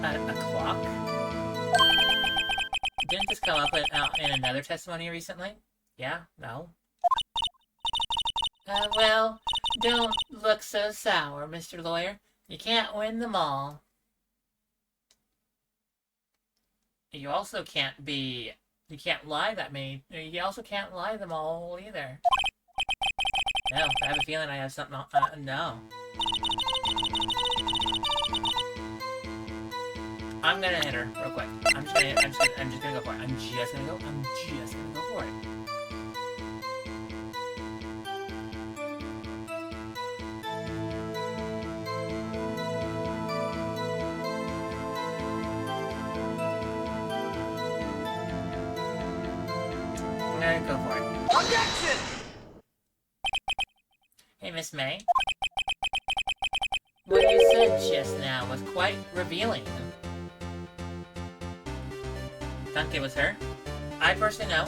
A clock? Didn't this come up in another testimony recently? Yeah? No? Well, don't look so sour, Mr. Lawyer. You can't win them all. You also can't you can't lie that many. You also can't lie them all either. No, I have a feeling I have something. No. I'm gonna hit her real quick. I'm just gonna go for it. I'm just gonna go for it. I'm gonna go for it. Objection! Hey, Miss May. What you said just now was quite revealing. Think it was her? I personally know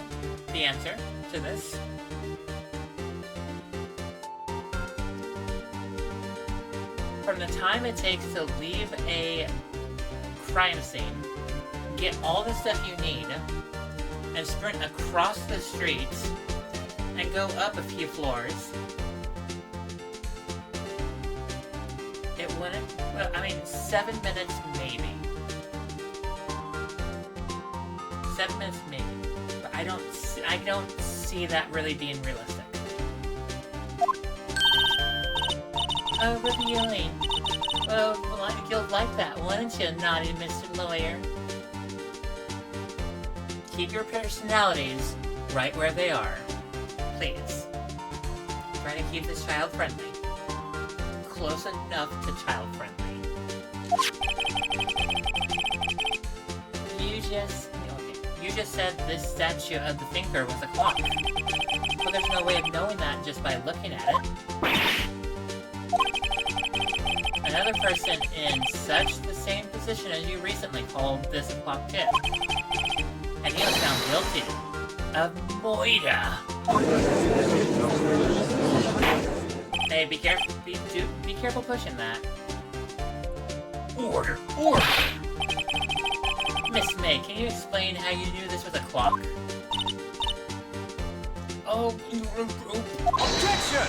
the answer to this. From the time it takes to leave a crime scene, get all the stuff you need, and sprint across the street, and go up a few floors, it wouldn't, well, I mean, 7 minutes maybe. 7 minutes maybe, but I don't see that really being realistic. Oh, revealing. Oh, you'll like that, wouldn't you, naughty Mr. Lawyer? Keep your personalities right where they are, please. Try to keep this child friendly. Close enough to child friendly. You just said this statue of the Thinker was a clock. But there's no way of knowing that just by looking at it. Another person in such the same position as you recently called this a clock tip. And he was found guilty of murder. Hey, be careful. Be careful pushing that. Order! Miss May, can you explain how you knew this was a clock? Oh, objection!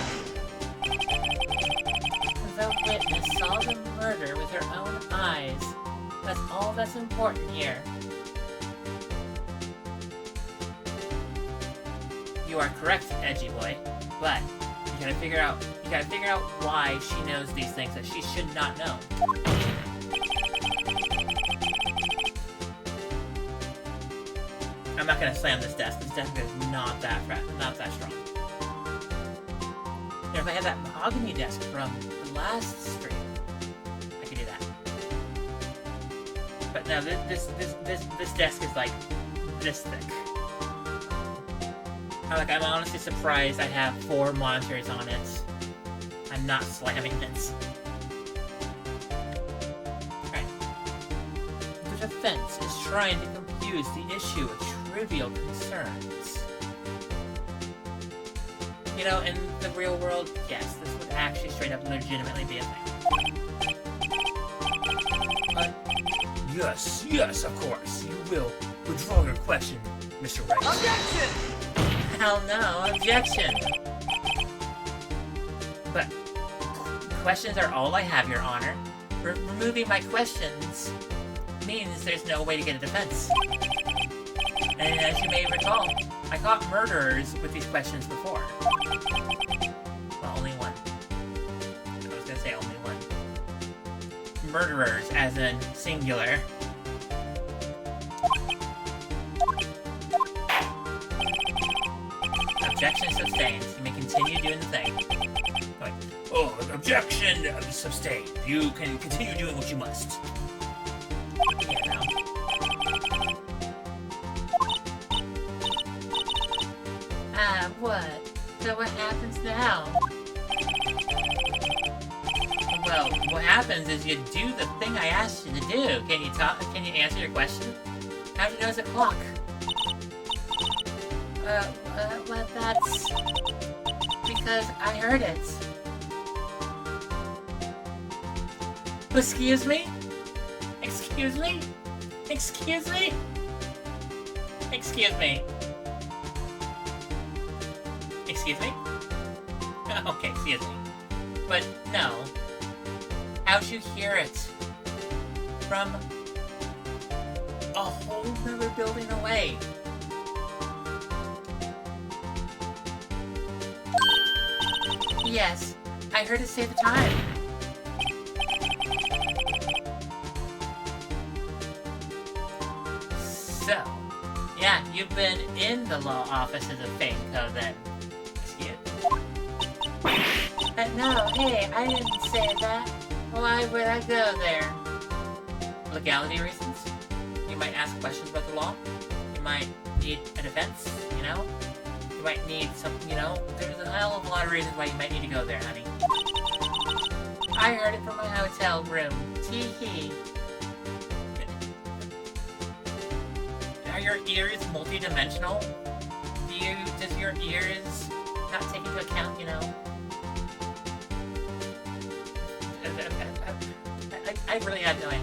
The witness saw the murder with her own eyes. That's all that's important here. You are correct, edgy boy, but you gotta figure out why she knows these things that she should not know. I'm not gonna slam this desk. This desk is not that strong. If I had that mahogany desk from the last stream, I could do that. But no, this desk is like this thick. Like, I'm honestly surprised I have 4 monitors on it. I'm not slamming it. Alright. The defense is trying to confuse the issue with trivial concerns. You know, in the real world, yes, this would actually straight up legitimately be a thing. Yes, of course. You will withdraw your question, Mr. Wright. Objection! Hell no, objection! But questions are all I have, Your Honor. Removing my questions means there's no way to get a defense. And as you may recall, I caught murderers with these questions before. Well, only one. I was gonna say only one. Murderers, as in singular. Objection sustained. You may continue doing the thing. Like, oh, objection sustained. You can continue doing what you must. You know. What? So what happens now? Well, what happens is you do the thing I asked you to do. Can you talk? Can you answer your question? How'd you know it's a clock? Well, that's because I heard it. Excuse me? Excuse me? Excuse me? Excuse me? Excuse me? Okay, excuse me. But no. How'd you hear it? From a whole nother building away. Yes, I heard it say the time. So, yeah, you've been in the law offices of Fameco then. Excuse me. No, hey, I didn't say that. Why would I go there? Legality reasons? You might ask questions about the law. You might need a defense, you know? You might need some, you know? There's a hell of a lot of reasons why you might need to go there, honey. I heard it from my hotel room. Tee-hee. Are your ears multi-dimensional? Does your ears not take into account, you know? I really had no idea.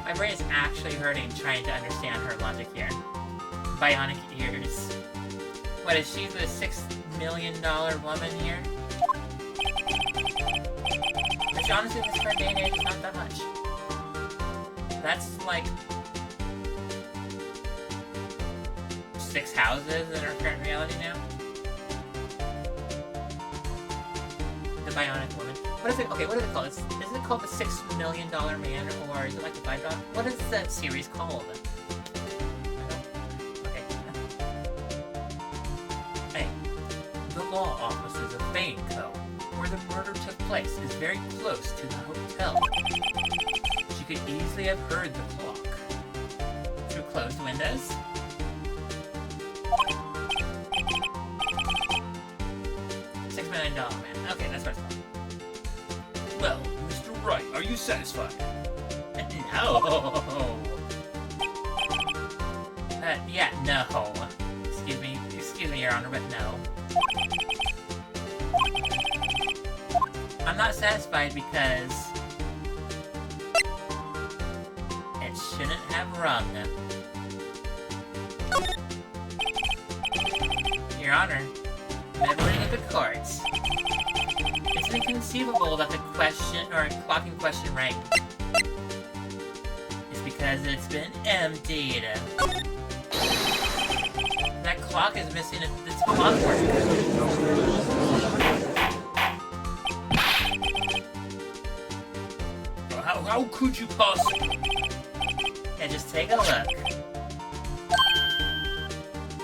My brain is actually hurting trying to understand her logic here. Bionic ears. What, is she the $6 million woman here? Which honestly, this current day and age is not that much. That's like 6 houses in our current reality now. The Bionic Woman. What is it? Okay, what is it called? Is it called the $6 Million Man, or is it like the $5? What is that series called? Okay. Hey, the law offices of Fameco, where the murder took place, is very close to the hotel. She could easily have heard the clock through closed windows. $6 Million Man. Okay, that's what it's called. Well, Mr. Wright, are you satisfied? No. Yeah, no. Excuse me, Your Honor, but no. I'm not satisfied because it shouldn't have rung. Your Honor, members of the court, it's inconceivable that the question, or clock in question rang. It's because it's been emptied. That clock is missing its clockwork. How could you possibly? Yeah, just take a look.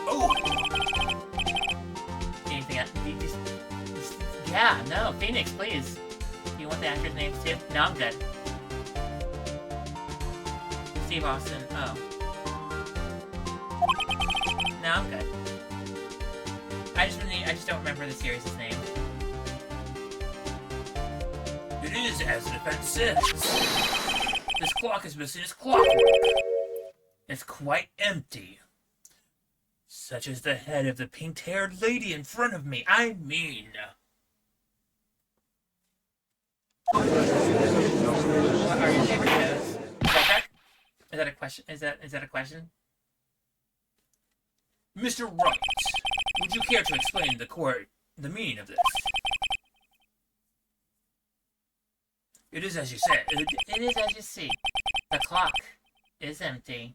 Oh! Anything else? Yeah, no, Phoenix, please. Do you want the actors' names too? No, I'm good. Steve Austin, oh. No, I'm good. I just don't remember the series' name. It is as the defense says. This clock is missing its clockwork. It's quite empty. Such as the head of the pink-haired lady in front of me. I mean... What are your favorite shows? Star Trek? Is that a question? Is that a question? Mr. Wright, would you care to explain the meaning of this? It is as you said. It is as you see. The clock is empty.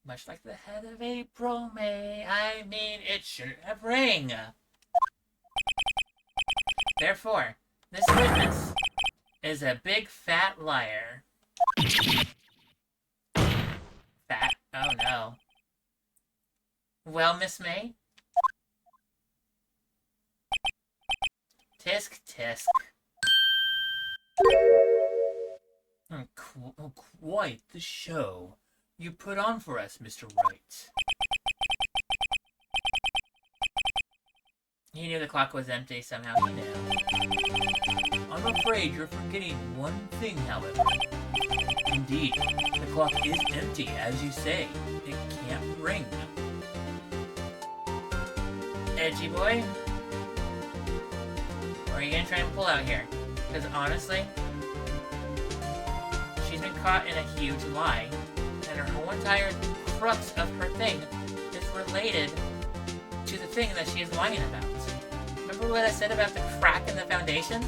Much like the head of April May. I mean, it shouldn't have rang. Therefore, this witness is a big fat liar. Fat? Oh no. Well, Miss May? Tisk tisk. Quite the show you put on for us, Mr. Wright. He knew the clock was empty, somehow he knew. I'm afraid you're forgetting one thing, however. Indeed, the clock is empty, as you say. It can't ring. Edgy boy? What are you gonna try and pull out here? Because honestly, she's been caught in a huge lie, and her whole entire crux of her thing is related to the thing that she is lying about. Remember what I said about the crack in the foundation?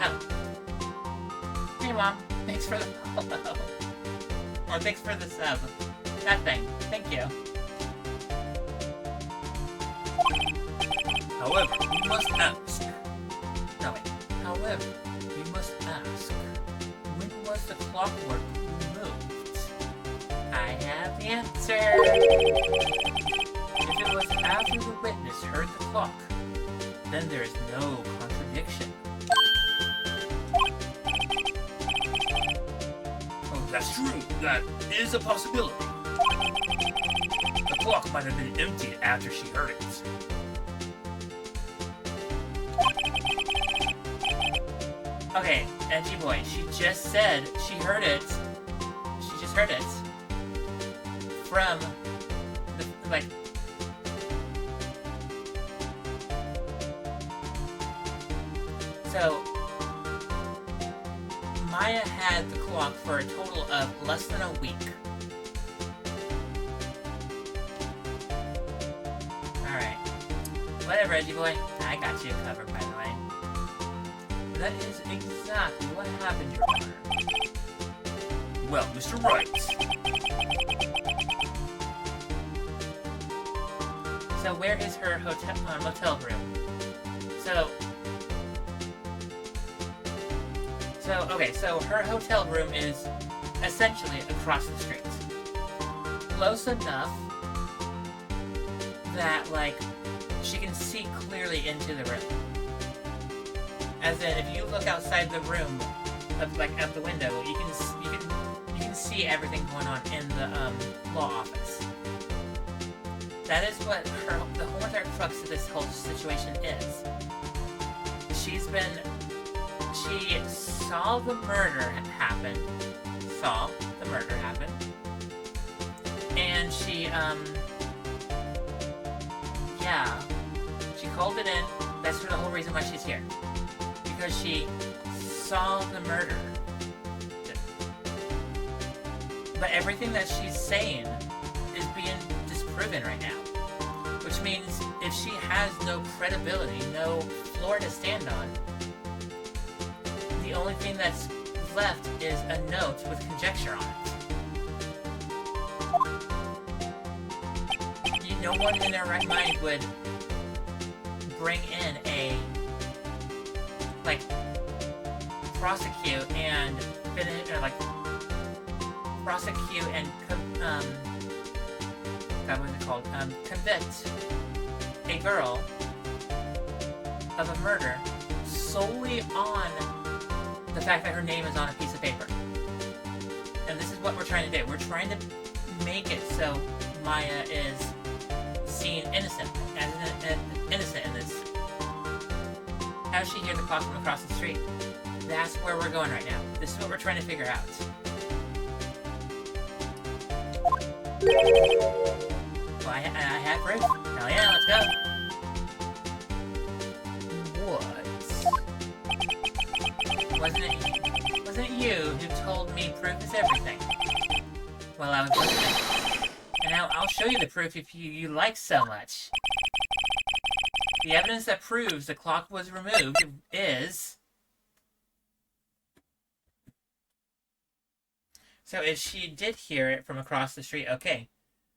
Oh. Hey Mom, thanks for the follow. Or thanks for the sub. That thing. Thank you. However, we must ask. No, wait. However, we must ask. When was the clockwork removed? I have the answer. If it was after the witness heard the clock, then there is no contradiction. Oh, that's true. That is a possibility. The clock might have been emptied after she heard it. Okay, edgy boy, she just said she heard it. She just heard it from the, like, so Maya had the clock for a total of less than a week. Alright. Whatever, edgy boy. I got you covered, by the way. That is exactly what happened, Your Honor. Well, Mr. Wright. So where is her motel room? Okay, so her hotel room is essentially across the street. Close enough that, like, she can see clearly into the room. As in, if you look outside the room, out the window, you can see everything going on in the law office. That is what the whole entire crux of this whole situation is. She saw the murder happen. And she called it in. That's the whole reason why she's here. Because she saw the murder. But everything that she's saying is being disproven right now. Which means if she has no credibility, no floor to stand on, the only thing that's left is a note with conjecture on it. No one in their right mind would bring in a, like, prosecute and convict a girl of a murder solely on the fact that her name is on a piece of paper. And this is what we're trying to do. We're trying to make it so Maya is seen innocent, as innocent in this? How does she hear the clock from across the street? That's where we're going right now. This is what we're trying to figure out. Well, I have proof. Hell yeah, let's go. What? Wasn't it you who told me proof is everything? Well, I was listening. And now I'll show you the proof if you like so much. The evidence that proves the clock was removed is... So if she did hear it from across the street, okay.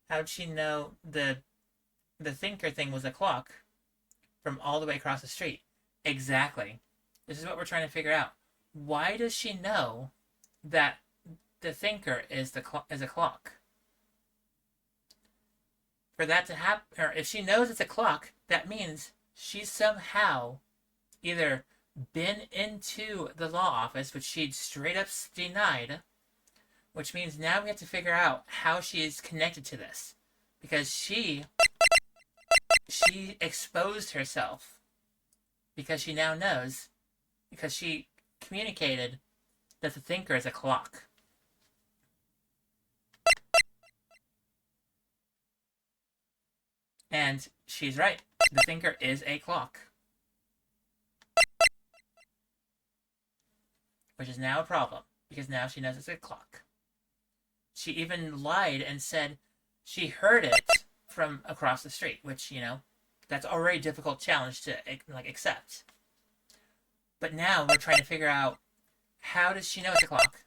How'd she know the thinker thing was a clock from all the way across the street? Exactly. This is what we're trying to figure out. Why does she know that the thinker is a clock? For that to happen, or if she knows it's a clock, that means she's somehow either been into the law office, which she'd straight up denied, which means now we have to figure out how she is connected to this. Because she exposed herself. Because she now knows. Because she communicated that the thinker is a clock. And she's right. The thinker is a clock. Which is now a problem. Because now she knows it's a clock. She even lied and said she heard it from across the street, which, you know, that's already a difficult challenge to, like, accept. But now we're trying to figure out, how does she know it's a clock,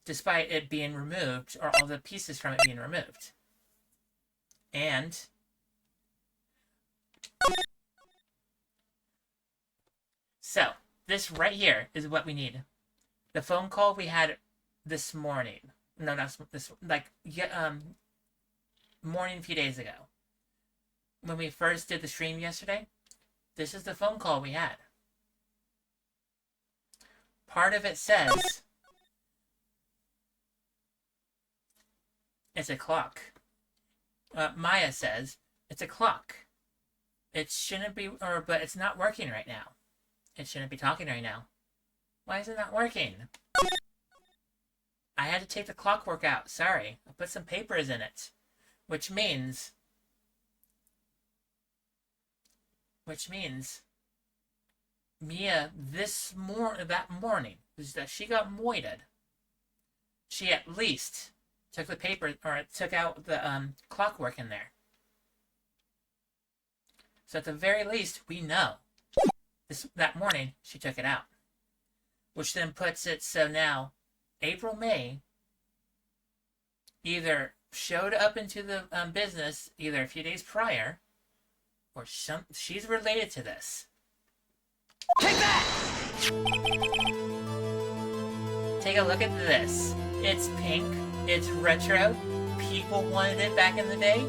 despite it being removed, or all the pieces from it being removed? And so, this right here is what we need. The phone call we had this morning. No, not this, like, morning a few days ago. When we first did the stream yesterday, this is the phone call we had. Part of it says it's a clock. Maya says it's a clock. It shouldn't be, but it's not working right now. It shouldn't be talking right now. Why is it not working? I had to take the clockwork out. Sorry. I put some papers in it. Which means Mia that morning is that she got moited. She at least took the paper, or took out the clockwork in there. So at the very least, we know that morning she took it out. Which then puts it so now April, May either showed up into the business either a few days prior, or she's related to this. Take that! Take a look at this. It's pink, it's retro, people wanted it back in the day,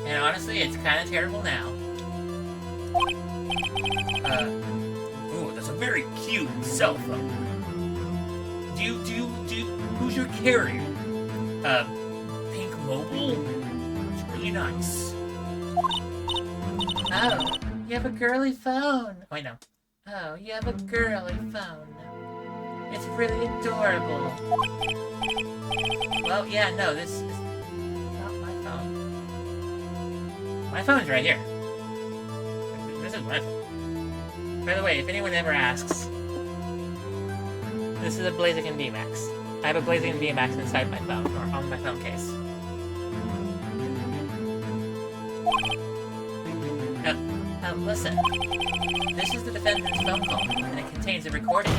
and honestly, it's kind of terrible now. Ooh, that's a very cute cell phone. Who's your carrier? Pink Mobile? It's really nice. Oh, you have a girly phone. Wait, no. Oh, you have a girly phone. It's really adorable. Well, yeah, no, this is not my phone. My phone's right here. This is my phone. By the way, if anyone ever asks, this is a Blaziken VMAX. I have a Blaziken VMAX inside my phone, or on my phone case. Listen. This is the defendant's phone call, and it contains a recording.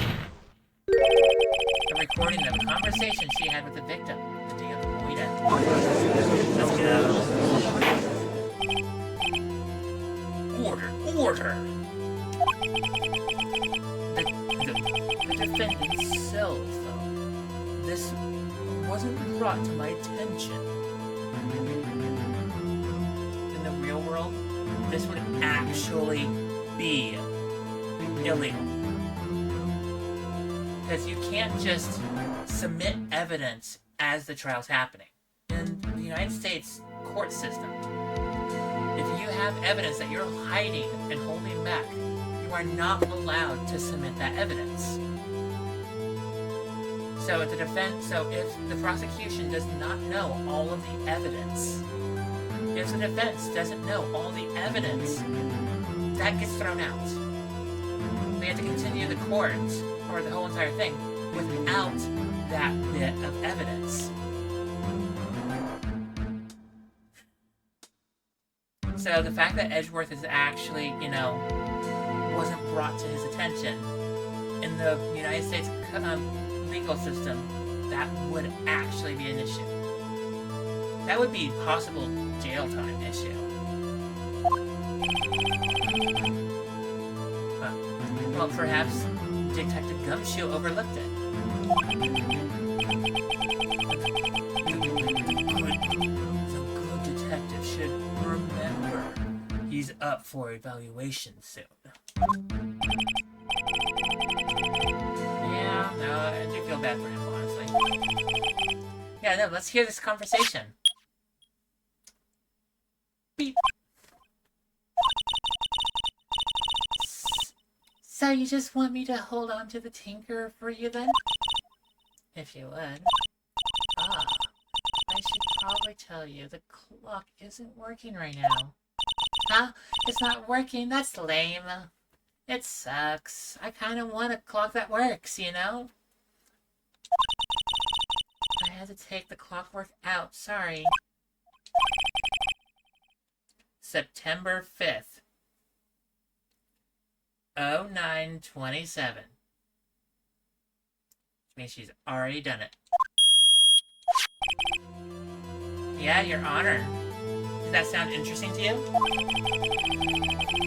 A recording of a conversation she had with the victim the day of the moida. Let's go. Order! The defendant's cell phone. This wasn't brought to my attention. In the real world, this would actually be illegal. Because you can't just submit evidence as the trial's happening. In United States court system, if you have evidence that you're hiding and holding back, you are not allowed to submit that evidence. So if the prosecution does not know all of the evidence, if the defense doesn't know all the evidence, that gets thrown out. We have to continue the court, or the whole entire thing, without that bit of evidence. So the fact that Edgeworth is actually, wasn't brought to his attention in the United States legal system, that would actually be an issue. That would be possible jail time issue. Well, perhaps Detective Gumshoe overlooked it. The good detective should remember he's up for evaluation soon. Yeah, no, I do feel bad for him, honestly. Yeah, no, let's hear this conversation. Beep. So you just want me to hold on to the Tinker for you then? If you would. Ah, I should probably tell you the clock isn't working right now. Huh? It's not working? That's lame. It sucks. I kind of want a clock that works, I had to take the clockwork out, sorry. September 5th. 0927. Which means she's already done it. Yeah, Your Honor. Does that sound interesting to you?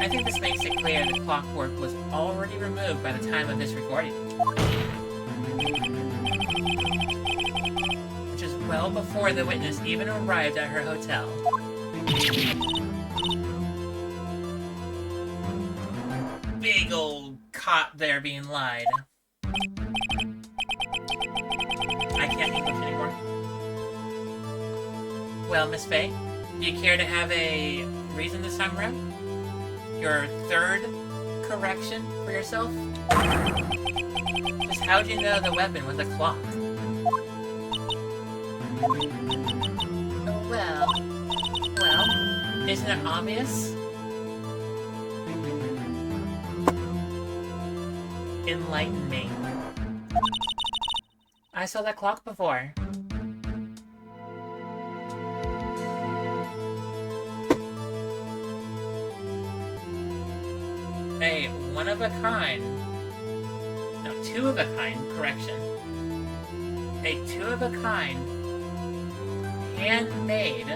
I think this makes it clear the clockwork was already removed by the time of this recording. Which is well before the witness even arrived at her hotel. Big old cop there being lied. I can't English anymore. Well, Miss Faye, do you care to have a reason this time around? Your third correction for yourself? Just how'd you know the weapon was a clock? Oh, well, isn't it obvious? Enlighten me. I saw that clock before. A one-of-a-kind... No, two-of-a-kind correction. A two-of-a-kind handmade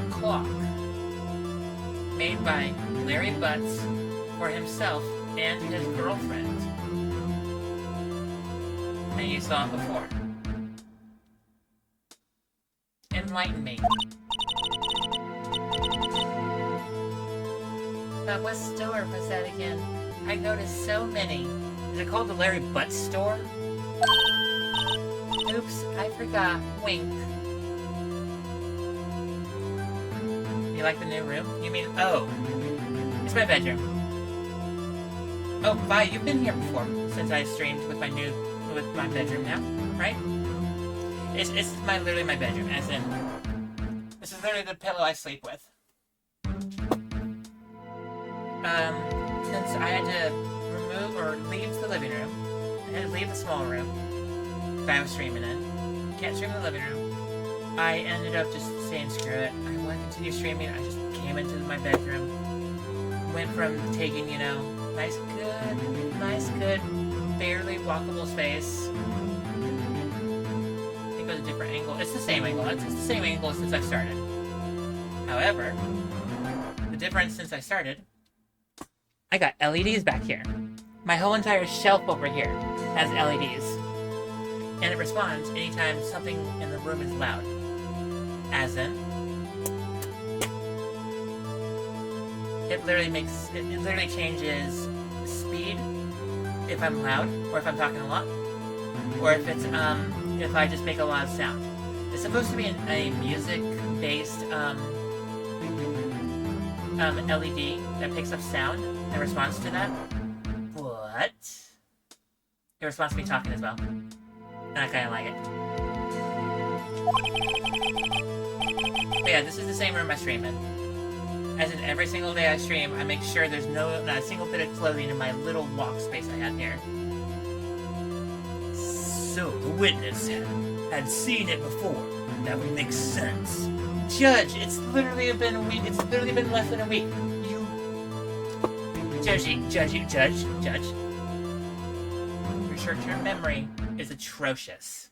clock made by Larry Butts for himself and his girlfriend. And you saw it before. Enlighten me. What store was that again? I noticed so many. Is it called the Larry Butts store? Oops, I forgot. Wink. You like the new room? You mean, oh. It's my bedroom. Oh, Vi, you've been here before since I streamed with my bedroom now, right? It's literally my bedroom, as in, this is literally the pillow I sleep with. Since I had to remove or leave the living room, I had to leave the small room that I was streaming in. Can't stream in the living room. I ended up just saying screw it. I want to continue streaming. I just came into my bedroom. Went from taking, nice, good, barely walkable space. I think it was a different angle. It's the same angle. It's the same angle since I started. However, the difference since I started, I got LEDs back here. My whole entire shelf over here has LEDs. And it responds anytime something in the room is loud. As in, it literally changes speed if I'm loud, or if I'm talking a lot, or if it's, if I just make a lot of sound. It's supposed to be a music-based LED that picks up sound in response to that, but it responds to me talking as well, and I kind of like it. But yeah, this is the same room I stream in. As in every single day I stream, I make sure there's not a single bit of clothing in my little walk space I have here. So the witness had seen it before. That would make sense. Judge, it's literally been a week. It's literally been less than a week. Judge. Your short-term memory is atrocious.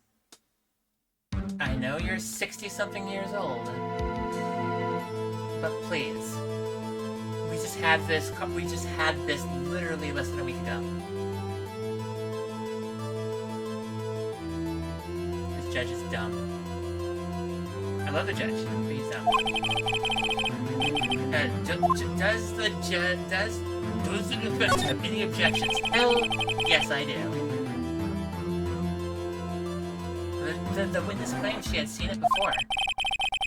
I know you're 60-something years old, but please, we just had this literally less than a week ago. This judge is dumb. I love the judge, but he's dumb. Does the defense have any objections? Hell, yes I do. The witness claimed she had seen it before,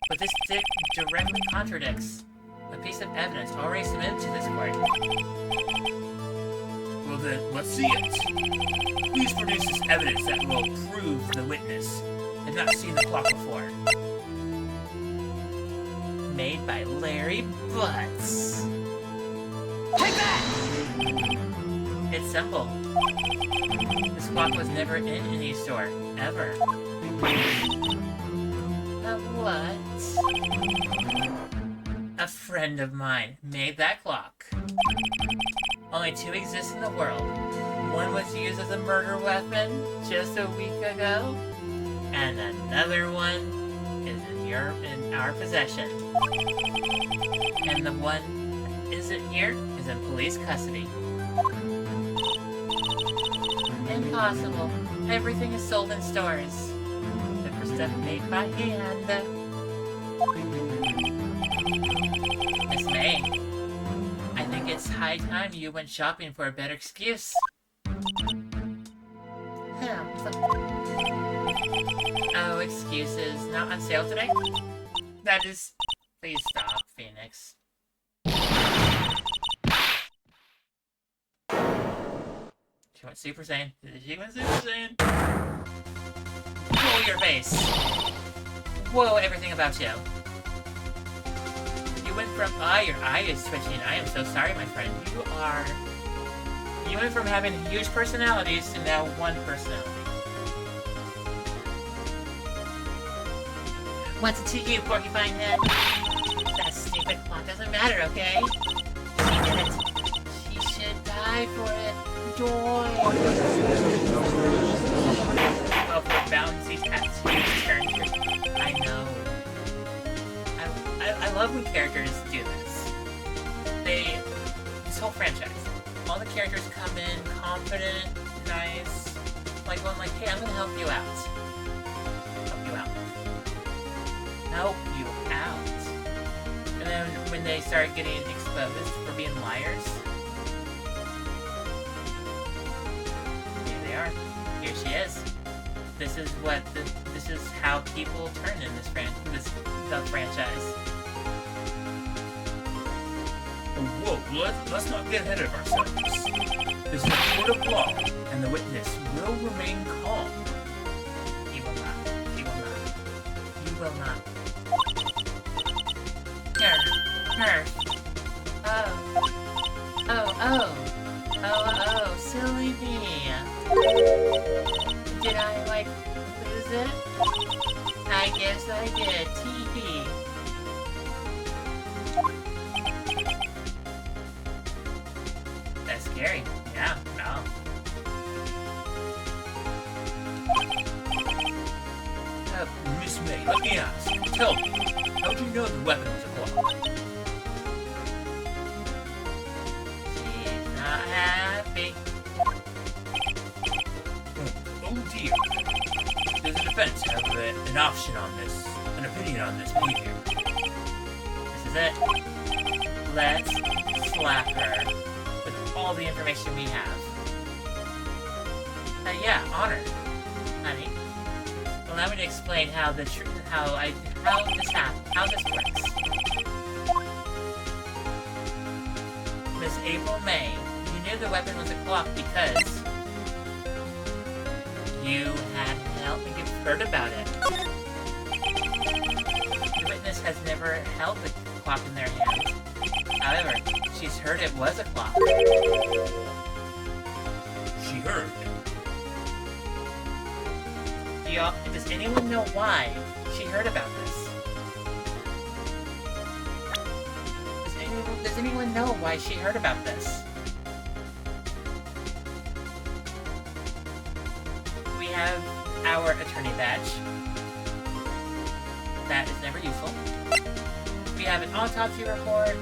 but this directly contradicts a piece of evidence already submitted to this court. Well then, let's see it. Please produce this evidence that will prove the witness had not seen the clock before. Made by Larry Butts. Take that! It's simple. This clock was never in any store, ever. What? A friend of mine made that clock. Only two exist in the world. One was used as a murder weapon just a week ago, and another one is in our possession. And the one that isn't here is in police custody. Impossible. Everything is sold in stores. Except for stuff made by hand. Miss May, I think it's high time you went shopping for a better excuse. Oh, excuses. Not on sale today? That is... Please stop, Phoenix. She went Super Saiyan. She went Super Saiyan. Whoa, your face. Whoa, everything about you. You went from... your eye is twitching. I am so sorry, my friend. You went from having huge personalities to now one personality. What's it to you, Porcupine Head? That stupid clock doesn't matter, okay? She did it. She should die for it. Joy. Well, for bouncy tattoos characters. I know. I love when characters do this. This whole franchise. All the characters come in confident, nice, like going like, hey, I'm gonna help you out. Help you out. And then when they start getting exposed for being liars, here they are. Here she is. This is how people turn in the franchise. Whoa, let's not get ahead of ourselves. This is a court of law, and the witness will remain calm. He will not. You will not. Her. Oh, silly me. Did I, lose it? I guess I did. TV. That's scary. Yeah, no. Miss May, let me ask. Tell me, how'd you know the weapon was a clock? She's not happy. Oh dear. Does the defense have an option on this? An opinion on this behavior? This is it. Let's slap her with all the information we have. Yeah, honor, honey. Allow me to explain how this works. Miss April May, you knew the weapon was a clock because you had helped me get heard about it. The witness has never held the clock in their hands. However, she's heard it was a clock. She heard. Does anyone know why she heard about this? Does anyone know why she heard about this? We have our attorney badge. That is never useful. We have an autopsy report.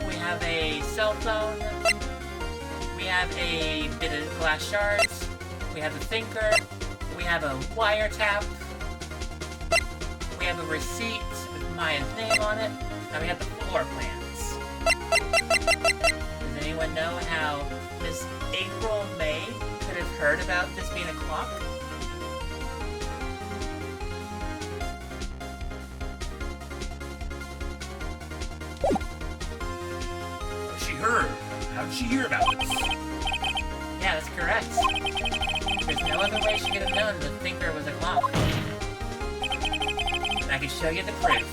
We have a cell phone. We have a bit of glass shards. We have the thinker. We have a wiretap. We have a receipt with Maya's name on it. And we have the floor plans. Does anyone know how Miss April May could have heard about this being a clock? She heard. How did she hear about this? Yeah, that's correct. There's no other way she could have known the thinker was a clock. And I can show you the proof.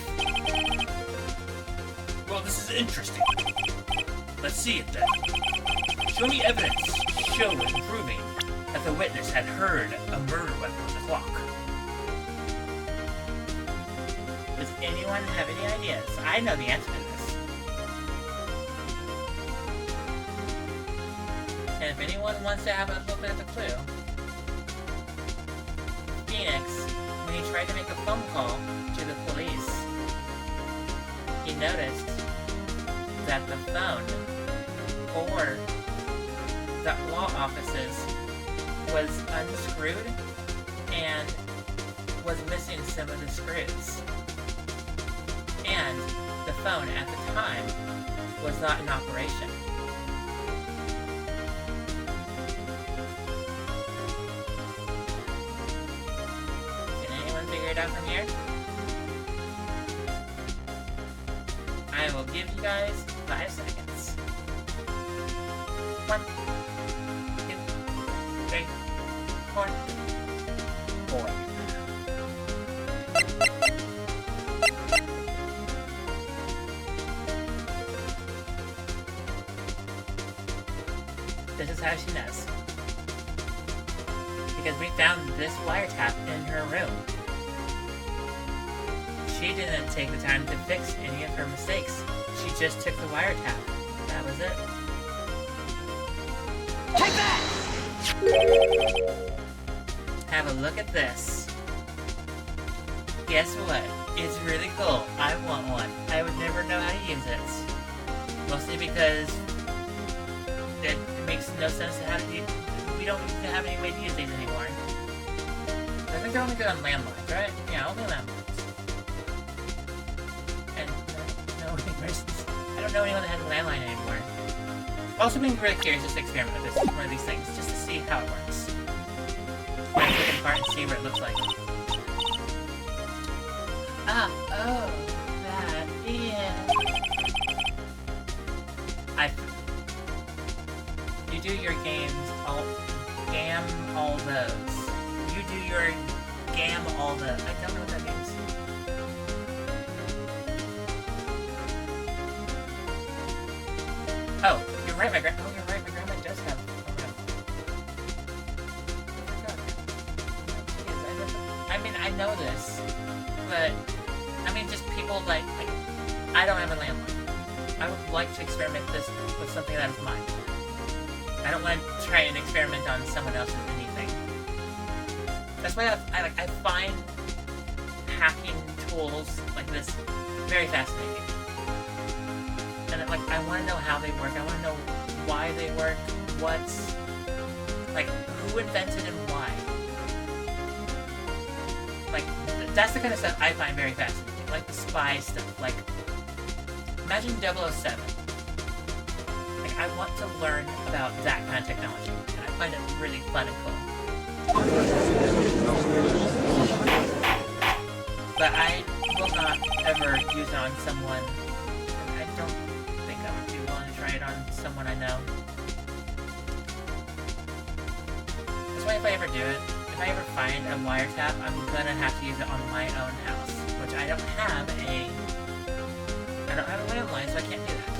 Well, this is interesting. Let's see it then. Show me evidence showing and proving that the witness had heard a murder weapon was a clock. Does anyone have any ideas? I know the answer to this. And if anyone wants to have a little bit of a clue, Phoenix, when he tried to make a phone call to the police, he noticed that the phone for the law offices was unscrewed and was missing some of the screws. And the phone at the time was not in operation. Figure it out from here. I will give you guys 5 seconds. 1, 2, 3, 4, 4. This is how she knows. Because we found this wiretap in her room. She didn't take the time to fix any of her mistakes. She just took the wiretap. That was it. Take that! Have a look at this. Guess what? It's really cool. I want one. I would never know how to use it. Mostly because it makes no sense to have to. We don't need to have any way to use these anymore. I think they're only good on landlines, right? Yeah, only landlines. And I don't know anyone that has a landline anymore. I've also been really curious just to experiment with one of these things, just to see how it works. I can take it apart and see what it looks like. Ah, oh, that, yeah. You do your games, gam all those. You do your gam all the. I don't know what that means. Oh, you're right, my grandma does have a room. I mean, I know this, but I mean, just people like I don't have a landline. I would like to experiment this with something that is mine. I don't want to try and experiment on someone else's anything. That's why I find hacking tools like this very fascinating. And I want to know how they work. I want to know why they work. Who invented and why. That's the kind of stuff I find very fascinating. Like the spy stuff. Imagine 007. I want to learn about that kind of technology. And I find it really fun and cool. but I will not ever use it on someone. I don't think I would be willing to try it on someone I know. That's why if I ever do it, if I ever find a wiretap, I'm gonna have to use it on my own house, which I don't have a landline, so I can't do that.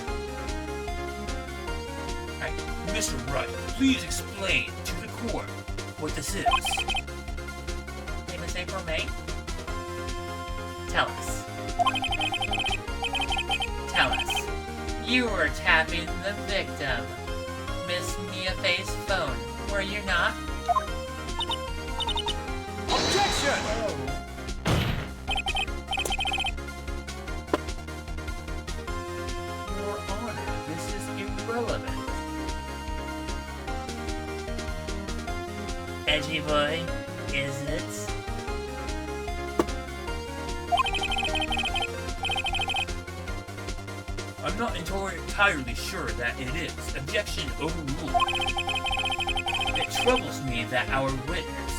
Alright. Mr. Wright, please explain to the court what this is. Hey, Miss April May? Tell us. Tell us. You were tapping the victim, Miss Mia Faye's phone, were you not? Objection! Your Honor, this is irrelevant. Edgy boy, is it? I'm not entirely sure that it is. Objection overruled. It troubles me that our witness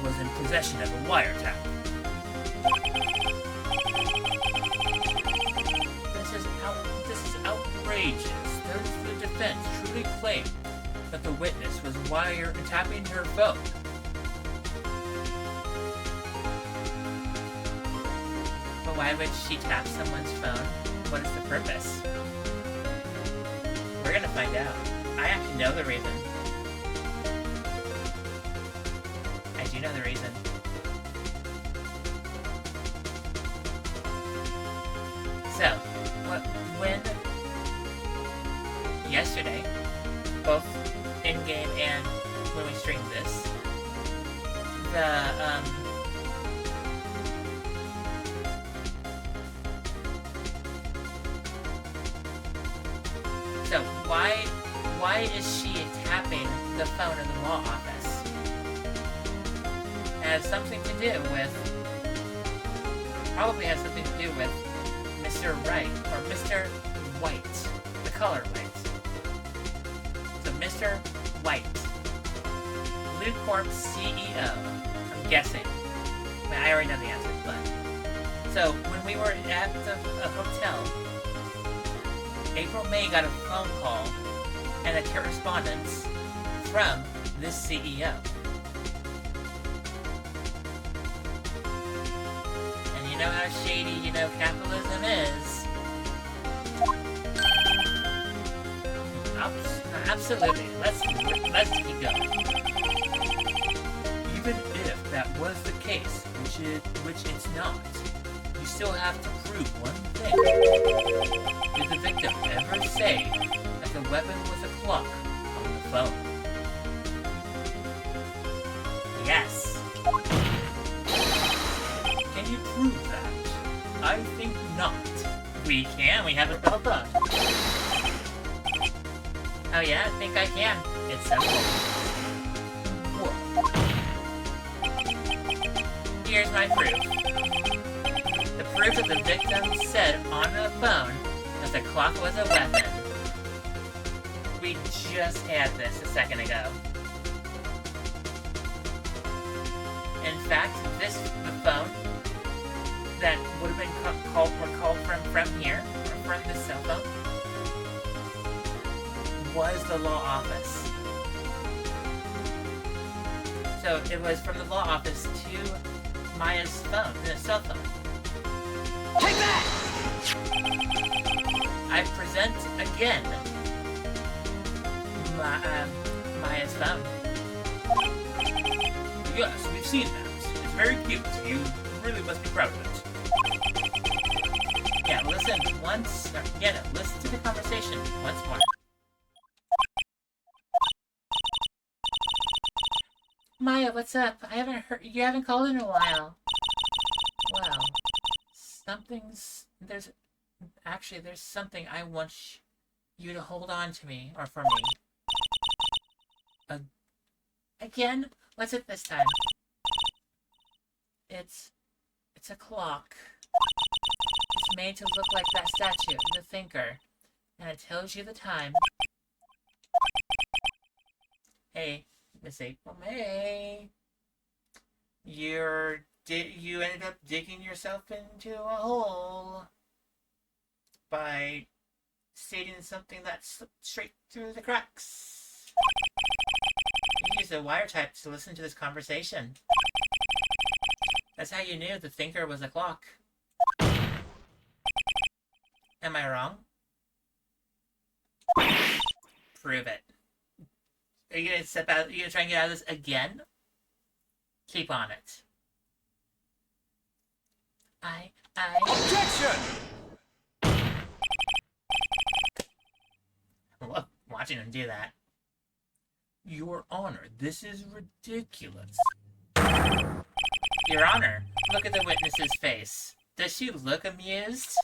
was in possession of a wiretap. This is outrageous. Does the defense truly claim that the witness was wiretapping her phone? But why would she tap someone's phone? What is the purpose? We're gonna find out. I actually know the reason. I do know the reason. So, when yesterday, both in-game and when we streamed this, so why is she tapping the phone in the law office? Has something to do with, probably has something to do with Mr. Wright, or Mr. White, the color white. So Mr. White, Blue Corp CEO, I'm guessing. I mean, I already know the answer, but. So when we were at the hotel, April May got a phone call and a correspondence from this CEO. And you know how shady, capitalism is. Absolutely. Let's keep going. Even if that was the case, which it's not, you still have to prove one thing. Did the victim ever say that the weapon was a clock on the phone? Yes. Can you prove that? I think not. We can. We have it built up. Oh yeah, I think I can. It's simple. What? Here's my proof. The proof that the victim said on the phone that the clock was a weapon. We just had this a second ago. In fact, the phone that would have been called from here, or from this cell phone, was the law office. So it was from the law office to Maya's phone, the cell phone. Take that! I present again Maya's phone. Yes, we've seen that. It's very cute. You really must be proud of it. Yeah, listen listen to the conversation once more. Maya, what's up? You haven't called in a while. Well, there's something I want you to hold on to me, or for me. Again? What's it this time? It's a clock. It's made to look like that statue, the thinker, and it tells you the time. Hey, Miss April May. You're you ended up digging yourself into a hole by stating something that slipped straight through the cracks. You used a wiretap to listen to this conversation. That's how you knew the thinker was a clock. Am I wrong? Prove it. Are you gonna step out? Are you gonna try and get out of this again? Keep on it. I Objection! love watching him do that. Your Honor, this is ridiculous. Your Honor, look at the witness's face. Does she look amused?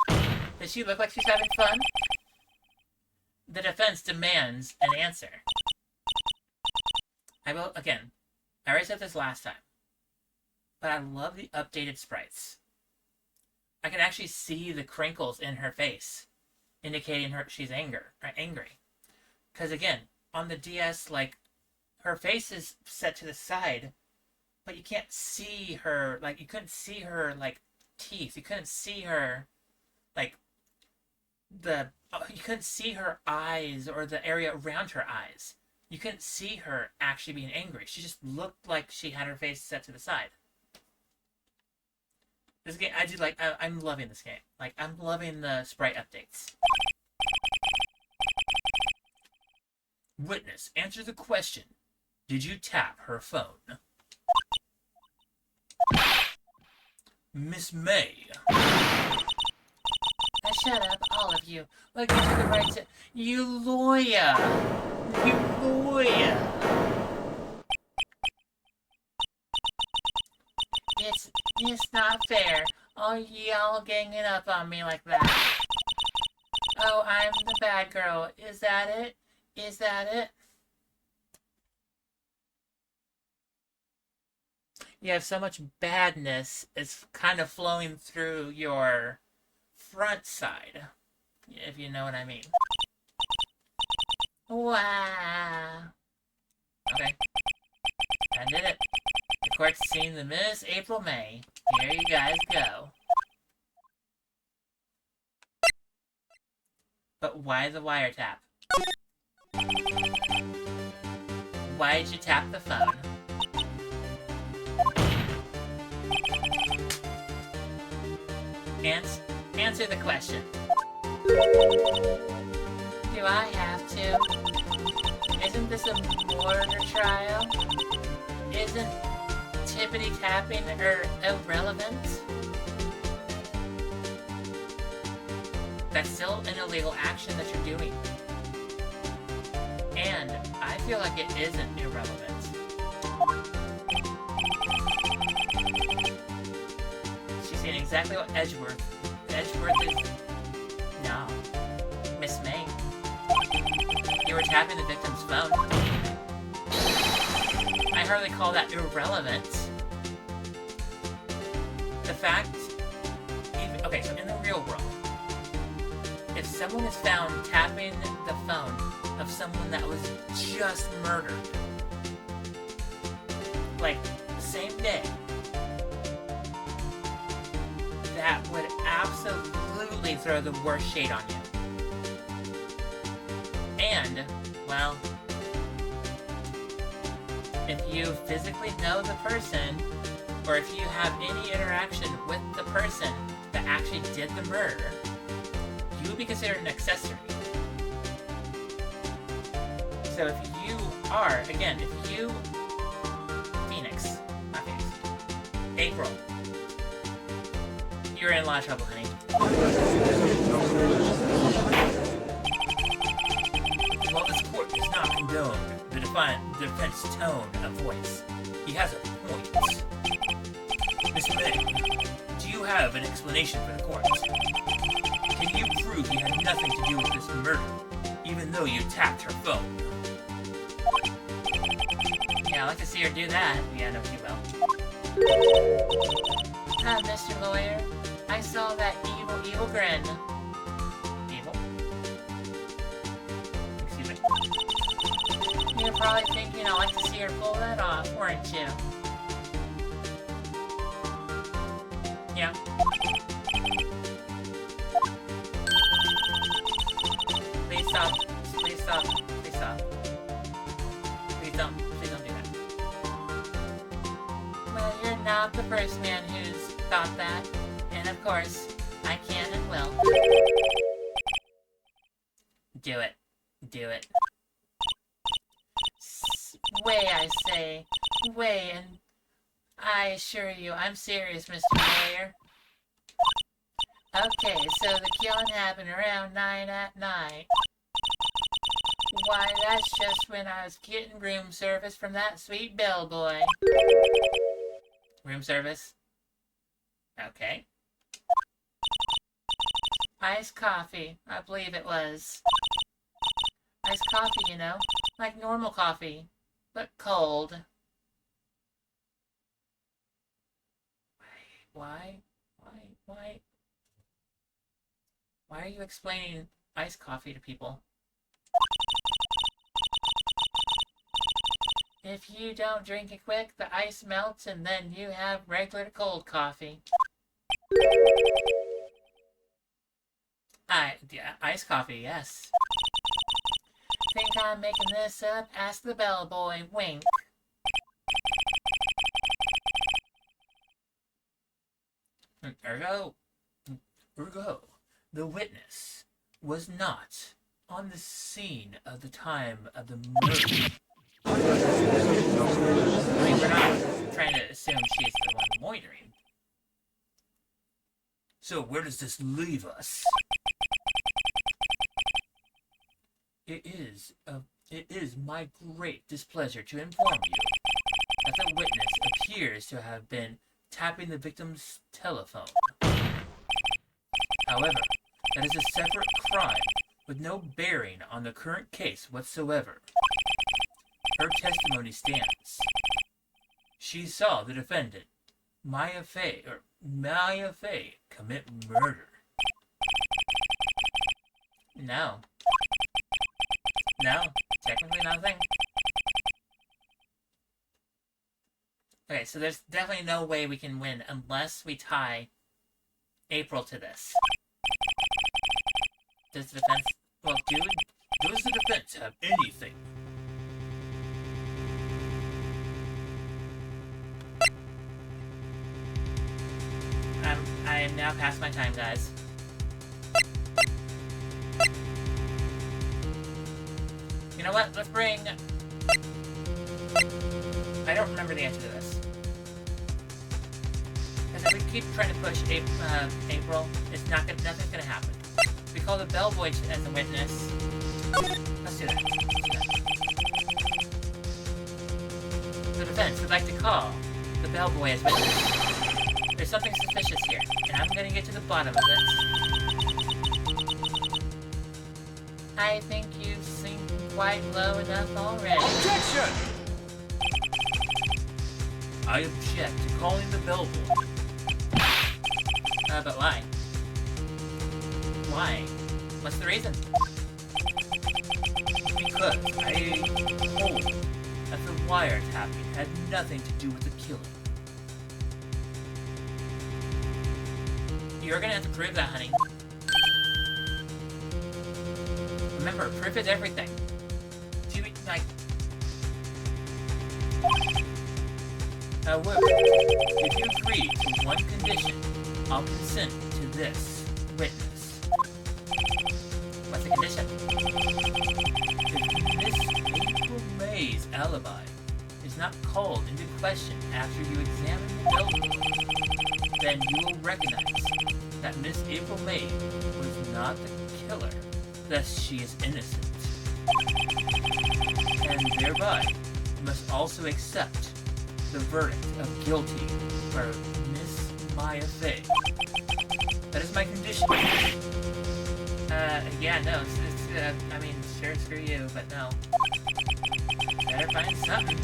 Does she look like she's having fun? The defense demands an answer. I will, again, I already said this last time, but I love the updated sprites. I can actually see the crinkles in her face, indicating she's angry. Because again, on the DS, like, her face is set to the side, but you can't see her, like, you couldn't see her, like, teeth. You couldn't see her, like, you couldn't see her eyes or the area around her eyes. You couldn't see her actually being angry. She just looked like she had her face set to the side. This game, I do like, I'm loving this game. Like, I'm loving the sprite updates. Witness, answer the question. Did you tap her phone? Miss May. Now shut up, all of you. Look into the right to... You lawyer! You lawyer! It's not fair. Oh, y'all ganging up on me like that. Oh, I'm the bad girl. Is that it? Is that it? You have so much badness, it's kind of flowing through your front side, if you know what I mean. Wow. Okay. I did it. The court's seen the Miss April May. Here you guys go. But why the wiretap? Why did you tap the phone? Answer the question. Do I have to? Isn't this a murder trial? Isn't tippity-tapping irrelevant? That's still an illegal action that you're doing. And I feel like it isn't irrelevant. She's saying exactly what Edgeworth is... No. Miss May. You were tapping the victim's phone. I hardly call that irrelevant. The fact... Okay, so in the real world, if someone is found tapping the phone of someone that was just murdered, like, the same day, that would absolutely throw the worst shade on you. And, well, if you physically know the person, or if you have any interaction with the person that actually did the murder, you would be considered an accessory. So if you are, again, if you... Phoenix. Not Phoenix. April. You're in a lot of trouble, honey. While this court does not condone the defense tone of voice, he has a point. Miss May, do you have an explanation for the court? Can you prove you had nothing to do with this murder, even though you tapped her phone? Yeah, I'd like to see her do that. Yeah, no, you will. Ah, Mr. Lawyer, I saw that evil grin. Evil? Excuse me. You're probably thinking I'd like to see her pull that off, weren't you? Yeah. Please stop. Please stop. Please stop. Please don't do that. Well, you're not the first man who's thought that. And of course, I can and will. Do it. Do it. Way, I say. Way, and I assure you, I'm serious, Mr. Mayor. Okay, so the killing happened around 9 at night. Why, that's just when I was getting room service from that sweet bellboy. Room service? Okay. Iced coffee, I believe it was. Iced coffee, you know, like normal coffee, but cold. Why? Why are you explaining iced coffee to people? If you don't drink it quick, the ice melts and then you have regular cold coffee. Yeah, iced coffee, yes. Think I'm making this up? Ask the bellboy. Wink. Ergo, the witness was not on the scene of the time of the murder. I mean, we're not trying to assume she's the one loitering. So where does this leave us? It is my great displeasure to inform you that the witness appears to have been tapping the victim's telephone. However, that is a separate crime with no bearing on the current case whatsoever. Her testimony stands. She saw the defendant, Maya Fey, commit murder. No, technically nothing. Okay, so there's definitely no way we can win unless we tie April to this. Does the defense... Well, does the defense have anything? I am now past my time, guys. You know what? Let's bring... I don't remember the answer to this. Because if we keep trying to push April, nothing's gonna happen. We call the bellboy as a witness. Let's do that. The defense would like to call the bellboy as witness. There's something suspicious here, and I'm gonna get to the bottom of this. I think you've seen quite low enough already. Objection! I object to calling the bellboy. But why? Why? What's the reason? Because I hold that the wiretapping had nothing to do with the killing. You're gonna have to prove that, honey. Remember, proof is everything. However, if you agree to one condition, I'll consent to this witness. What's the condition? If Miss April May's alibi is not called into question after you examine the building, then you will recognize that Miss April May was not the killer, thus she is innocent. And thereby, you must also accept the verdict of guilty for Miss Maya Fey. That is my condition. Yeah, no, I mean, sure, screw you, but no. Better find something.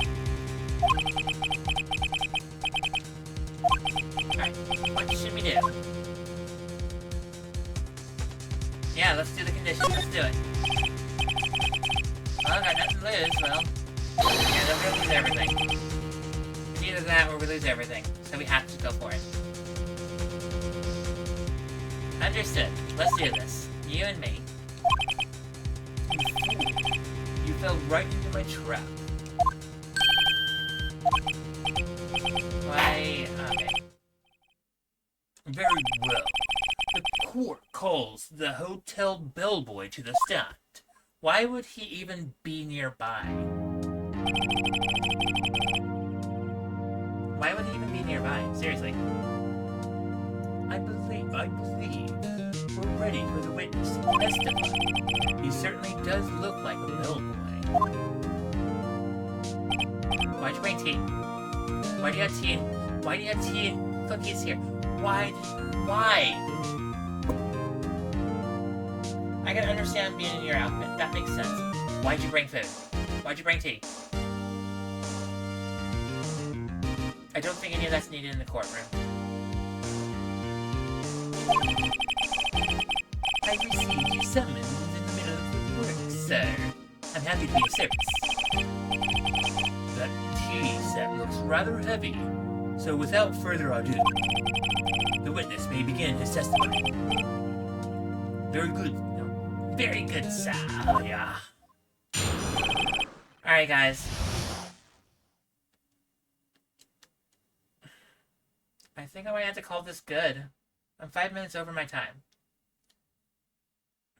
Alright, what should we do? Yeah, let's do the condition, let's do it. Well, I got nothing to lose, well. Yeah, then we're gonna lose everything. It's either that or we lose everything, so we have to go for it. Understood. Let's do this. You and me. You fell right into my trap. Why? Okay. Very well. The court calls the hotel bellboy to the stand. Why would he even be nearby? Why would he even be nearby? Seriously. I believe we're ready for the witness to testify. He certainly does look like a bellboy. Why'd you bring tea? Why do you have tea? Why do you have tea and cookies here? Why? I can understand being in your outfit. That makes sense. Why'd you bring food? Why'd you bring tea? I don't think any of that's needed in the courtroom. I received your summons in the middle of the work, sir. I'm happy to be of service. That tea set looks rather heavy, so without further ado, the witness may begin his testimony. Very good. Very good, sir. Oh, yeah. Alright, guys. I think I might have to call this good. I'm 5 minutes over my time.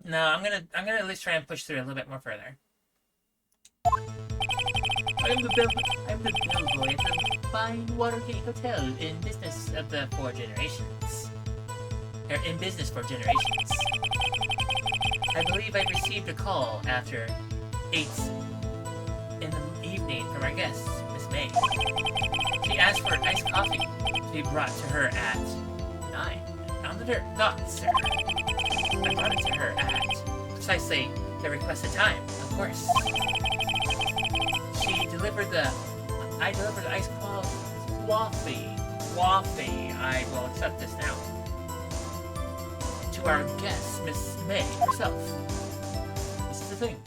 No, I'm gonna at least try and push through a little bit more further. I'm the bellboy at the Fine Watergate Hotel in business of the 4 generations. In business for generations. I believe I received a call after 8 in the evening from our guest, Miss May. She asked for iced coffee to be brought to her at 9. On the dot, sir. I brought it to her at precisely the requested time, of course. I delivered the iced coffee. I will accept this now. To our guest, Miss May herself. This is the thing.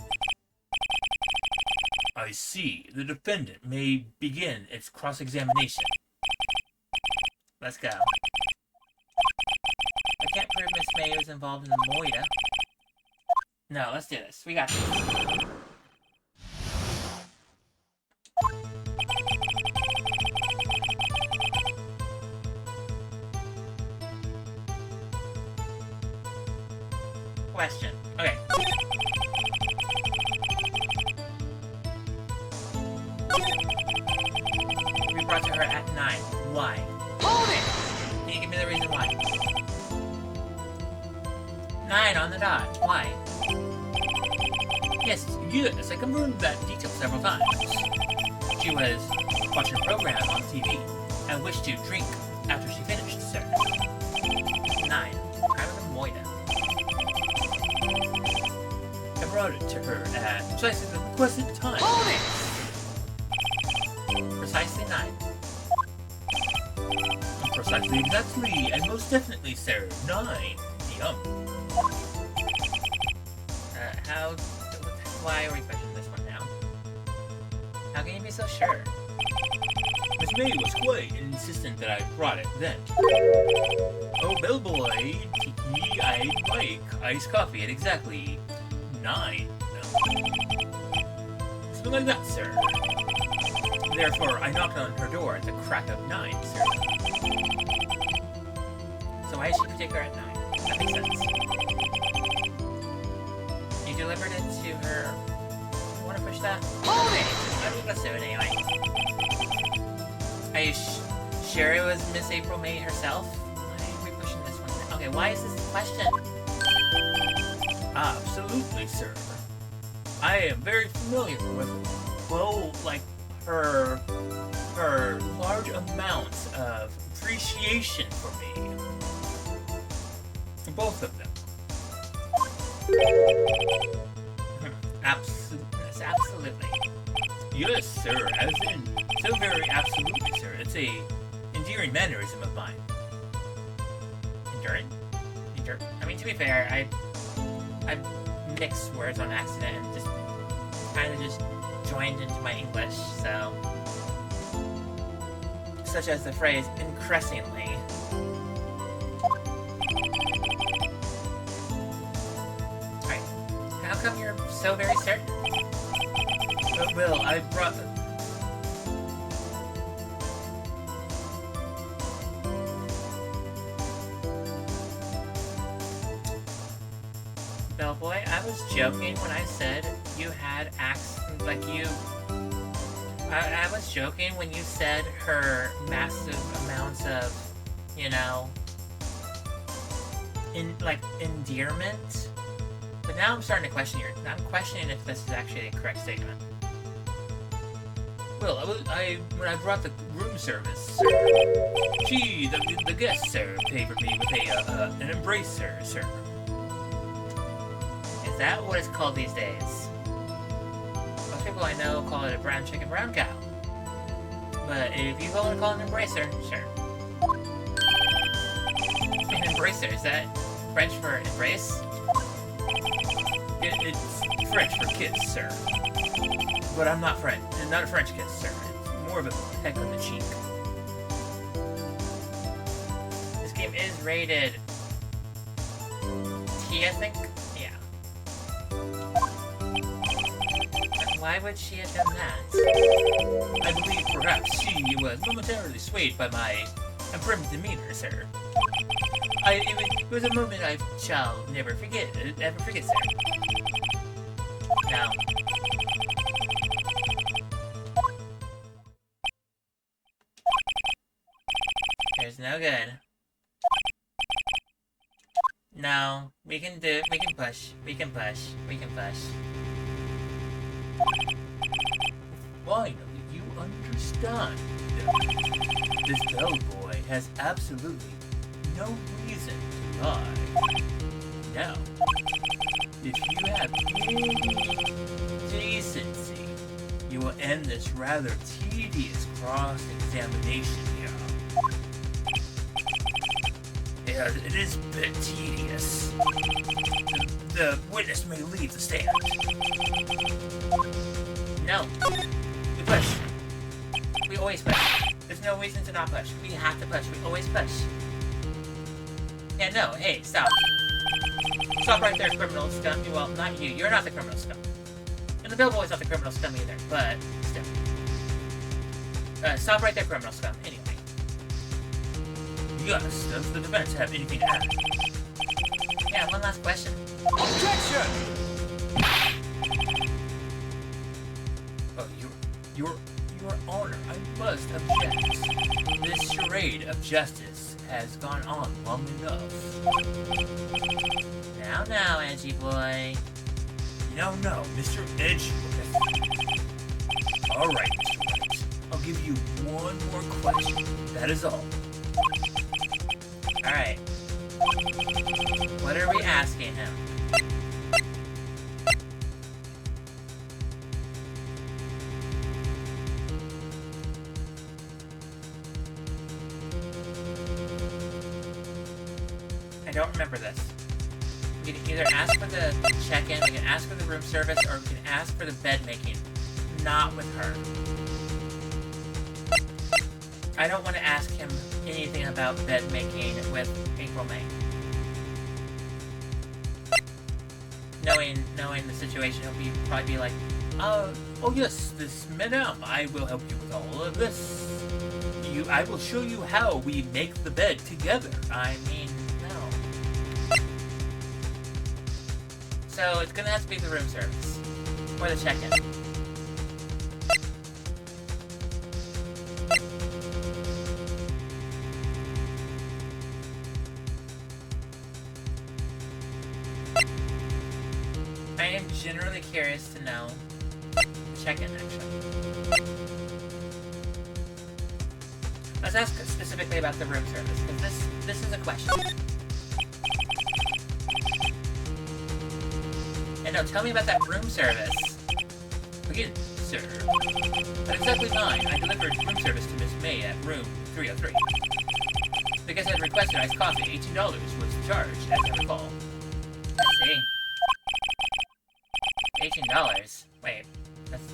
I see. The defendant may begin its cross-examination. Let's go. I can't prove Miss May was involved in the moida. No, let's do this. We got this. Question. Okay. We brought to her at 9. Why? Hold it! Can you give me the reason why? 9 on the dot. Why? Yes, I confirmed that detail several times. She was watching a program on TV and wished to drink after she finished, sir. 9. Time of the moida. I brought it to her at precisely the requested time. Hold it! Precisely 9. Precisely, exactly, and most definitely, sir. 9. Yum. Why are we questioning this one now? How can you be so sure? Miss May was quite insistent that I brought it then. Oh, bellboy, I'd like iced coffee at exactly 9. Something like that, sir. Therefore, I knocked on her door at the crack of 9, sir. So why is she particular at 9? That makes sense. You delivered it to her. You want to push that? Hold it! I think let's do it anyway. Are you sure it was Miss April May herself? Why are we pushing this one? Okay, why is this a question? Absolutely, sir. I am very familiar with, well, like, her large amounts of appreciation for me. For both of them. Absolutely. Yes, sir, as in, so very absolutely, sir. It's a endearing mannerism of mine. Enduring? I mean, to be fair, I mixed words on accident and just kind of just joined into my English, so... Such as the phrase, increasingly. How come you're so very certain? Well, I brought... Bellboy, I was joking when I said you had like you... I was joking when you said her massive amounts of, you know, endearment. But now I'm starting to question I'm questioning if this is actually a correct statement. Well, when I brought the room service, sir, the guest, sir, favored me with an embracer, sir. Is that what it's called these days? Most people I know call it a brown chicken, brown cow. But if you want to call it an embracer, sure. An embracer, is that French for embrace? It's French for kiss, sir. But I'm not French. Not a French kiss, sir. It's more of a peck on the cheek. This game is rated T, I think? Yeah. Why would she have done that? I believe perhaps she was momentarily swayed by my prim demeanor, sir. It was a moment I shall never forget, sir. No. There's no good. No, we can push. We can push. Finally, you understand. This bellboy has absolutely no reason to lie. Now, if you have any decency, you will end this rather tedious cross-examination here. Yeah, it is a bit tedious. The witness may leave the stand. No. We push. We always push. There's no reason to not push. We have to push. We always push. Yeah, no. Hey, stop. Stop right there, criminal scum. Well, not you. You're not the criminal scum. And the bellboy's not the criminal scum either, but still. Stop right there, criminal scum. Anyway. Yes, does the defense have anything to add? Yeah, one last question. Objection! Oh, your Honor, I must object. This charade of justice has gone on long enough. Now, edgy boy. No, Mr. Edgeworth. All right, Mr. White. I'll give you one more question. That is all. Alright. What are we asking him? I don't remember this. We can either ask for the check-in, we can ask for the room service, or we can ask for the bed making. Not with her. I don't want to ask him anything about bed making with April May. Knowing the situation, he'll probably be like, Oh yes, this madame, I will help you with all of this. I will show you how we make the bed together. I mean, no. So it's gonna have to be the room service. Or the check-in. I am generally curious to know. Check-in, actually. Let's ask specifically about the room service, because this is a question. And no, tell me about that room service. Again, sir. At exactly 9, I delivered room service to Miss May at room 303. The guest had requested iced coffee. $18 was the charge, as I recall. I see. $18. Wait, that's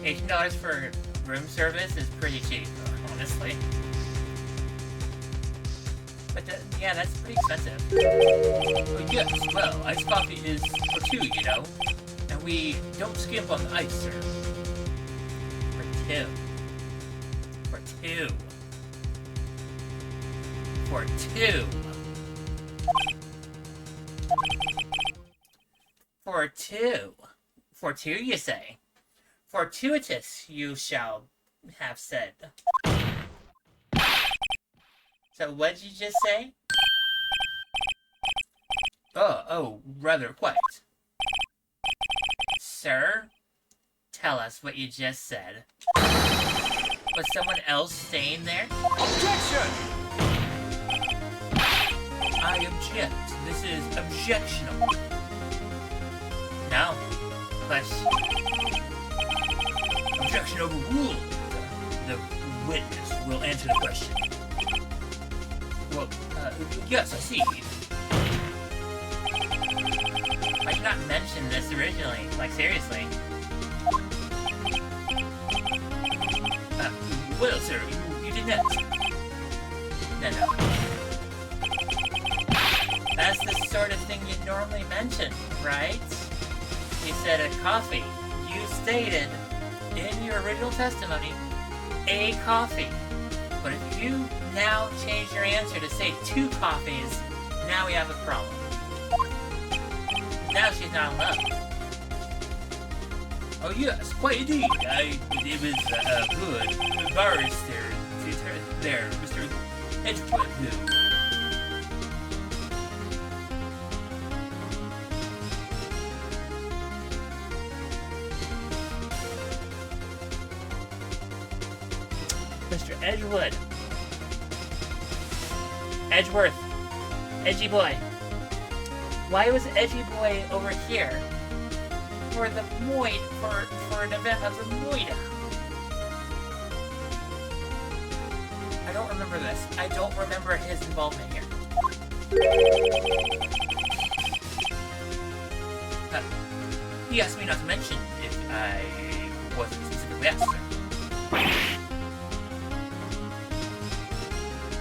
$18 for room service is pretty cheap, honestly. But yeah, that's pretty expensive. Yes, well, iced coffee is for two, you know? And we don't skimp on the ice, sir. For two. For two. For two. For two. For two, you say? Fortuitous, you shall have said. So what'd you just say? Oh, rather quite. Sir? Tell us what you just said. Was someone else staying there? Objection! I object. This is objectionable. No. Question. Objection overruled. The witness will answer the question. Well, yes, I see. Why did you not mention this originally? Like, seriously. Well, sir, you did not. No. That's the sort of thing you normally mention, right? You said a coffee. You stated in your original testimony, a coffee. But if you now change your answer to say two coffees, now we have a problem. Now she's not in love. Oh, yes, quite indeed. It was, good. Barrister, there, Mr. Edgewood, who... Mr. Edgewood. Edgeworth. Edgy boy. Why was Edgy boy over here? For the Moid, for an event of the Moida. I don't remember this. I don't remember his involvement here. He asked me not to mention if I wasn't specifically asked, sir.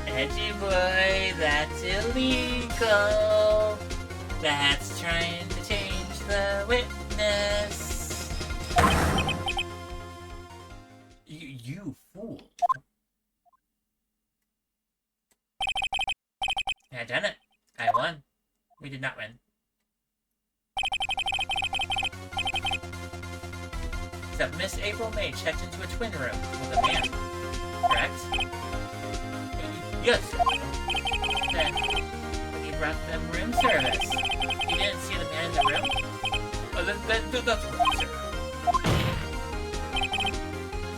Edgy boy, that's illegal. That's trying to change the witness. You fool. I done it. I won. We did not win. Except Miss April May checked into a twin room with a man. Correct? Yes, sir. Then, when you brought them room service, you didn't see the man in the room? That's right, sir.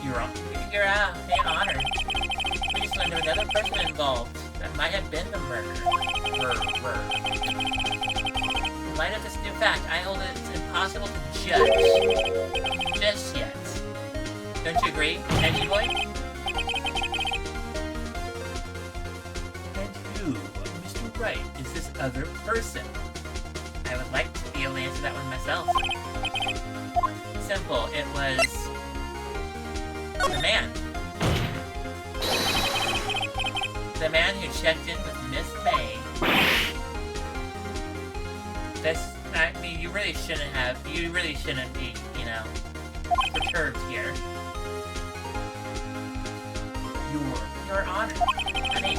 You're honored. We just learned there was another person involved. That might have been the murder. In light of this new fact, I hold it impossible to judge. Just yet. Don't you agree, Edgy boy? And who, Mr. Wright, is this other person? I would like to be able to answer that one myself. Simple. It was... the man. The man who checked in with Miss May. This... I mean, you really shouldn't be, you know, perturbed here. Your Honor. I mean,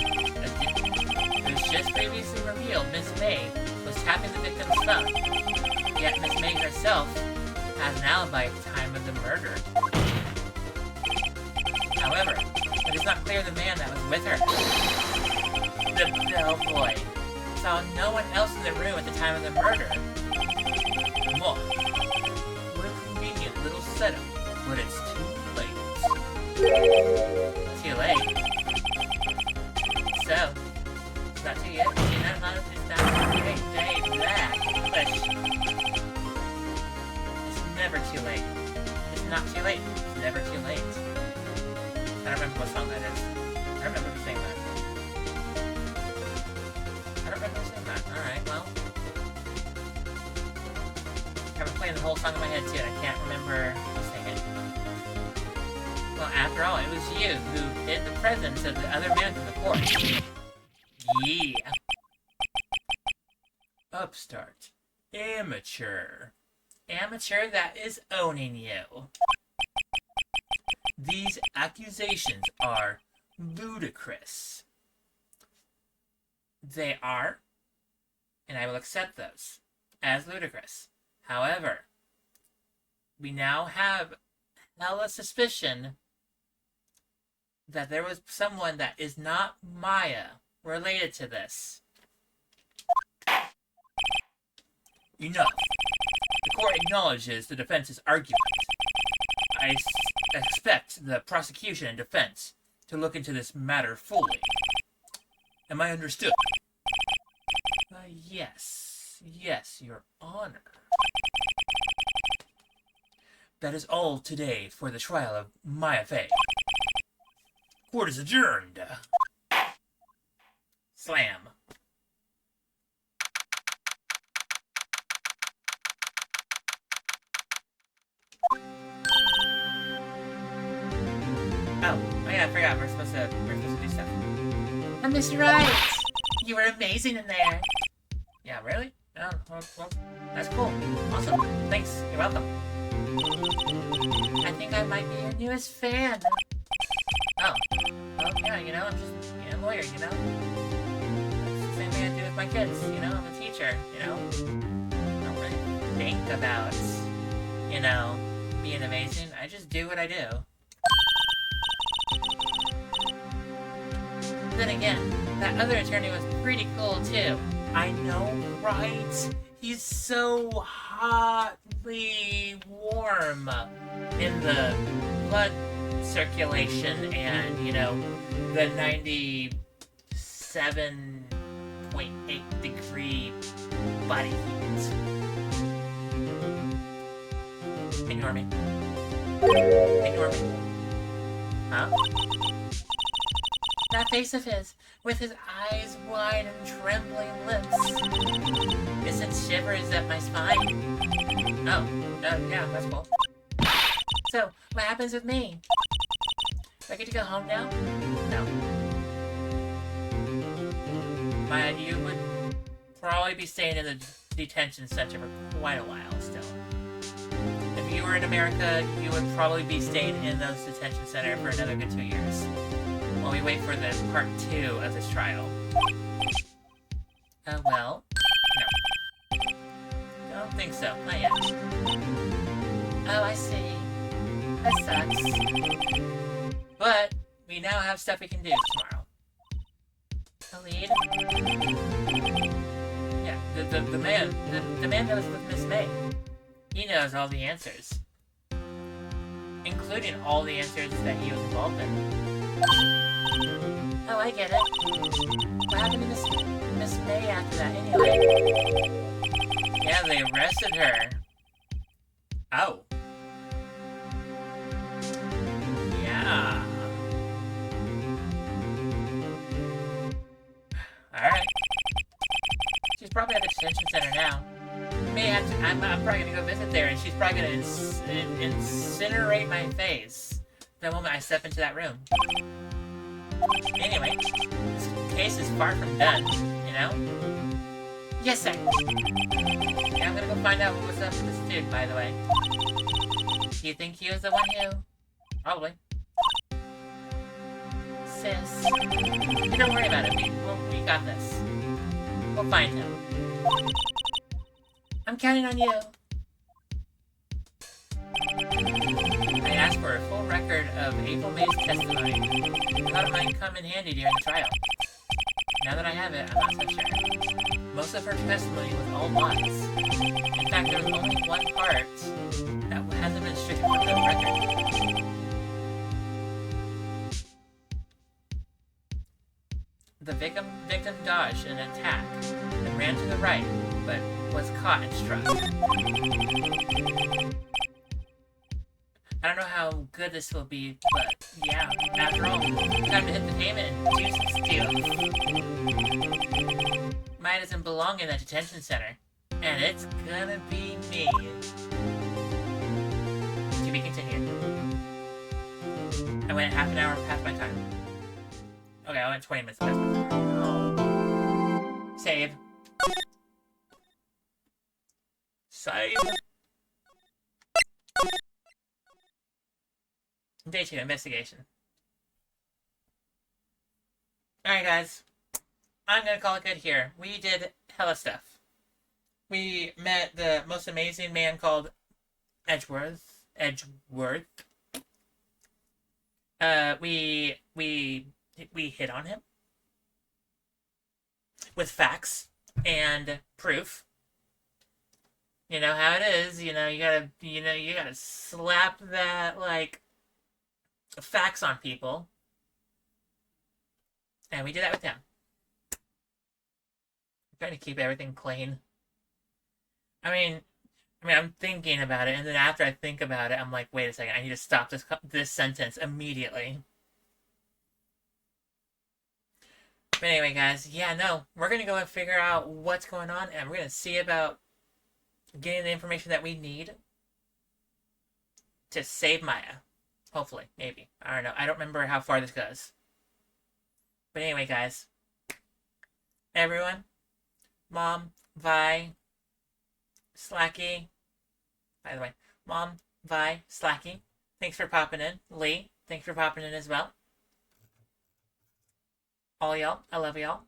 it was just previously revealed Miss May was tapping the victim's phone. Yet Miss May herself has an alibi at the time of the murder. However, it is not clear the man that was with her, the bellboy, saw no one else in the room at the time of the murder. Come on. What a convenient little setup, but it's too late. Too late. So, it's not too yet. It's not too late. It's never too late. It's not too late. It's never too late. I don't remember what song that is. I remember who sang that. I don't remember who sang that. Alright, well. I've been playing the whole song in my head too, and I can't remember who sang it. Well, after all, it was you who hid the presence of the other man from the court. Yeah. Upstart. Amateur. Amateur that is owning you. These accusations are ludicrous. They are, and I will accept those as ludicrous. However, we now have hella suspicion that there was someone that is not Maya related to this. Enough. The court acknowledges the defense's argument. I expect the prosecution and defense to look into this matter fully. Am I understood? Yes. Yes, Your Honor. That is all today for the trial of Maya Fey. Court is adjourned. Slam. Oh yeah, I forgot. We're supposed to do stuff. I'm Mr. Right. You were amazing in there. Yeah, really? Oh, well, that's cool. Awesome. Thanks. You're welcome. I think I might be your newest fan. Oh. Well, yeah, you know, I'm just a lawyer, you know? It's the same thing I do with my kids, you know? I'm a teacher, you know? I don't really think about, you know, being amazing. I just do what I do. Then again, that other attorney was pretty cool too. I know, right? He's so hotly warm in the blood circulation and, you know, the 97.8 degree body heat. Ignore me. Ignore me. Huh? That face of his, with his eyes wide and trembling lips. It sent shivers up my spine. Oh, yeah, that's cool. So, what happens with me? Do I get to go home now? No. Maya, you would probably be staying in the detention center for quite a while still. If you were in America, you would probably be staying in those detention center for another good 2 years. While we wait for the part 2 of this trial. Well, no. Don't think so, not yet. Oh, I see. That sucks. But, we now have stuff we can do tomorrow. A lead? Yeah, the man that was with Miss May. He knows all the answers. Including all the answers that he was involved in. Oh, I get it. What happened to Miss May after that anyway? Yeah, they arrested her. Oh. Yeah. Alright. She's probably at the detention center now. May have to, I'm probably gonna go visit there and she's probably gonna incinerate my face the moment I step into that room. Anyway, this case is far from done, you know? Yes, sir. Yeah, I'm gonna go find out what was up with this dude, by the way. Do you think he was the one who... Probably. Sis. You don't worry about it. We got this. We'll find him. I'm counting on you. I asked for a full record of April May's testimony. I thought it might come in handy during the trial. Now that I have it, I'm not so sure. Most of her testimony was all lies. In fact, there was only one part that hasn't been stricken from the record. The victim dodged an attack and ran to the right, but was caught and struck. I don't know how good this will be, but yeah, after all, time to hit the pavement and do some steals. Maya doesn't belong in that detention center, and it's gonna be me. To be continued. I went half an hour past my time. Okay, I went 20 minutes past my time. Save. Save. Day 2, investigation. Alright, guys. I'm gonna call it good here. We did hella stuff. We met the most amazing man called Edgeworth. We hit on him with facts and proof. You know how it is. You gotta slap that like facts on people, and we did that with him. I'm trying to keep everything clean. I'm thinking about it, and then after I think about it, I'm like, wait a second, I need to stop this sentence immediately. But anyway, guys, yeah, no, we're gonna go and figure out what's going on, and we're gonna see about getting the information that we need to save Maya. Hopefully, maybe. I don't know. I don't remember how far this goes. But anyway, guys, everyone, Mom, Vi, Slacky. By the way, Mom, Vi, Slacky, thanks for popping in. Lee, thanks for popping in as well. All y'all, I love y'all.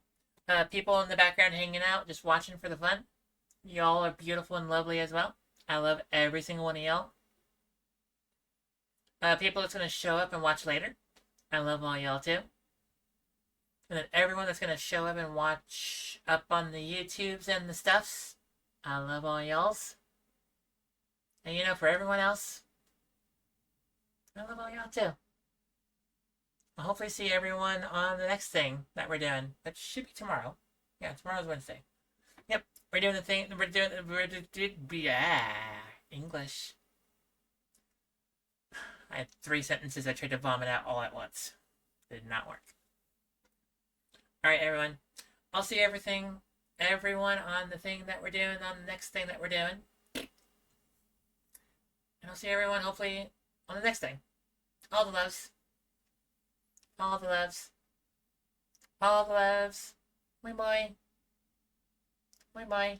People in the background hanging out, just watching for the fun. Y'all are beautiful and lovely as well. I love every single one of y'all. People that's going to show up and watch later. I love all y'all too. And then everyone that's going to show up and watch up on the YouTubes and the stuffs. I love all y'alls. And you know, for everyone else, I love all y'all too. I'll hopefully see everyone on the next thing that we're doing. That should be tomorrow. Yeah, tomorrow's Wednesday. Yep, we're doing the thing. English. I had 3 sentences I tried to vomit out all at once. It did not work. Alright, everyone. I'll see everyone on the thing that we're doing, on the next thing that we're doing. And I'll see everyone, hopefully, on the next thing. All the loves. All the loves. All the loves. Bye bye. Bye bye.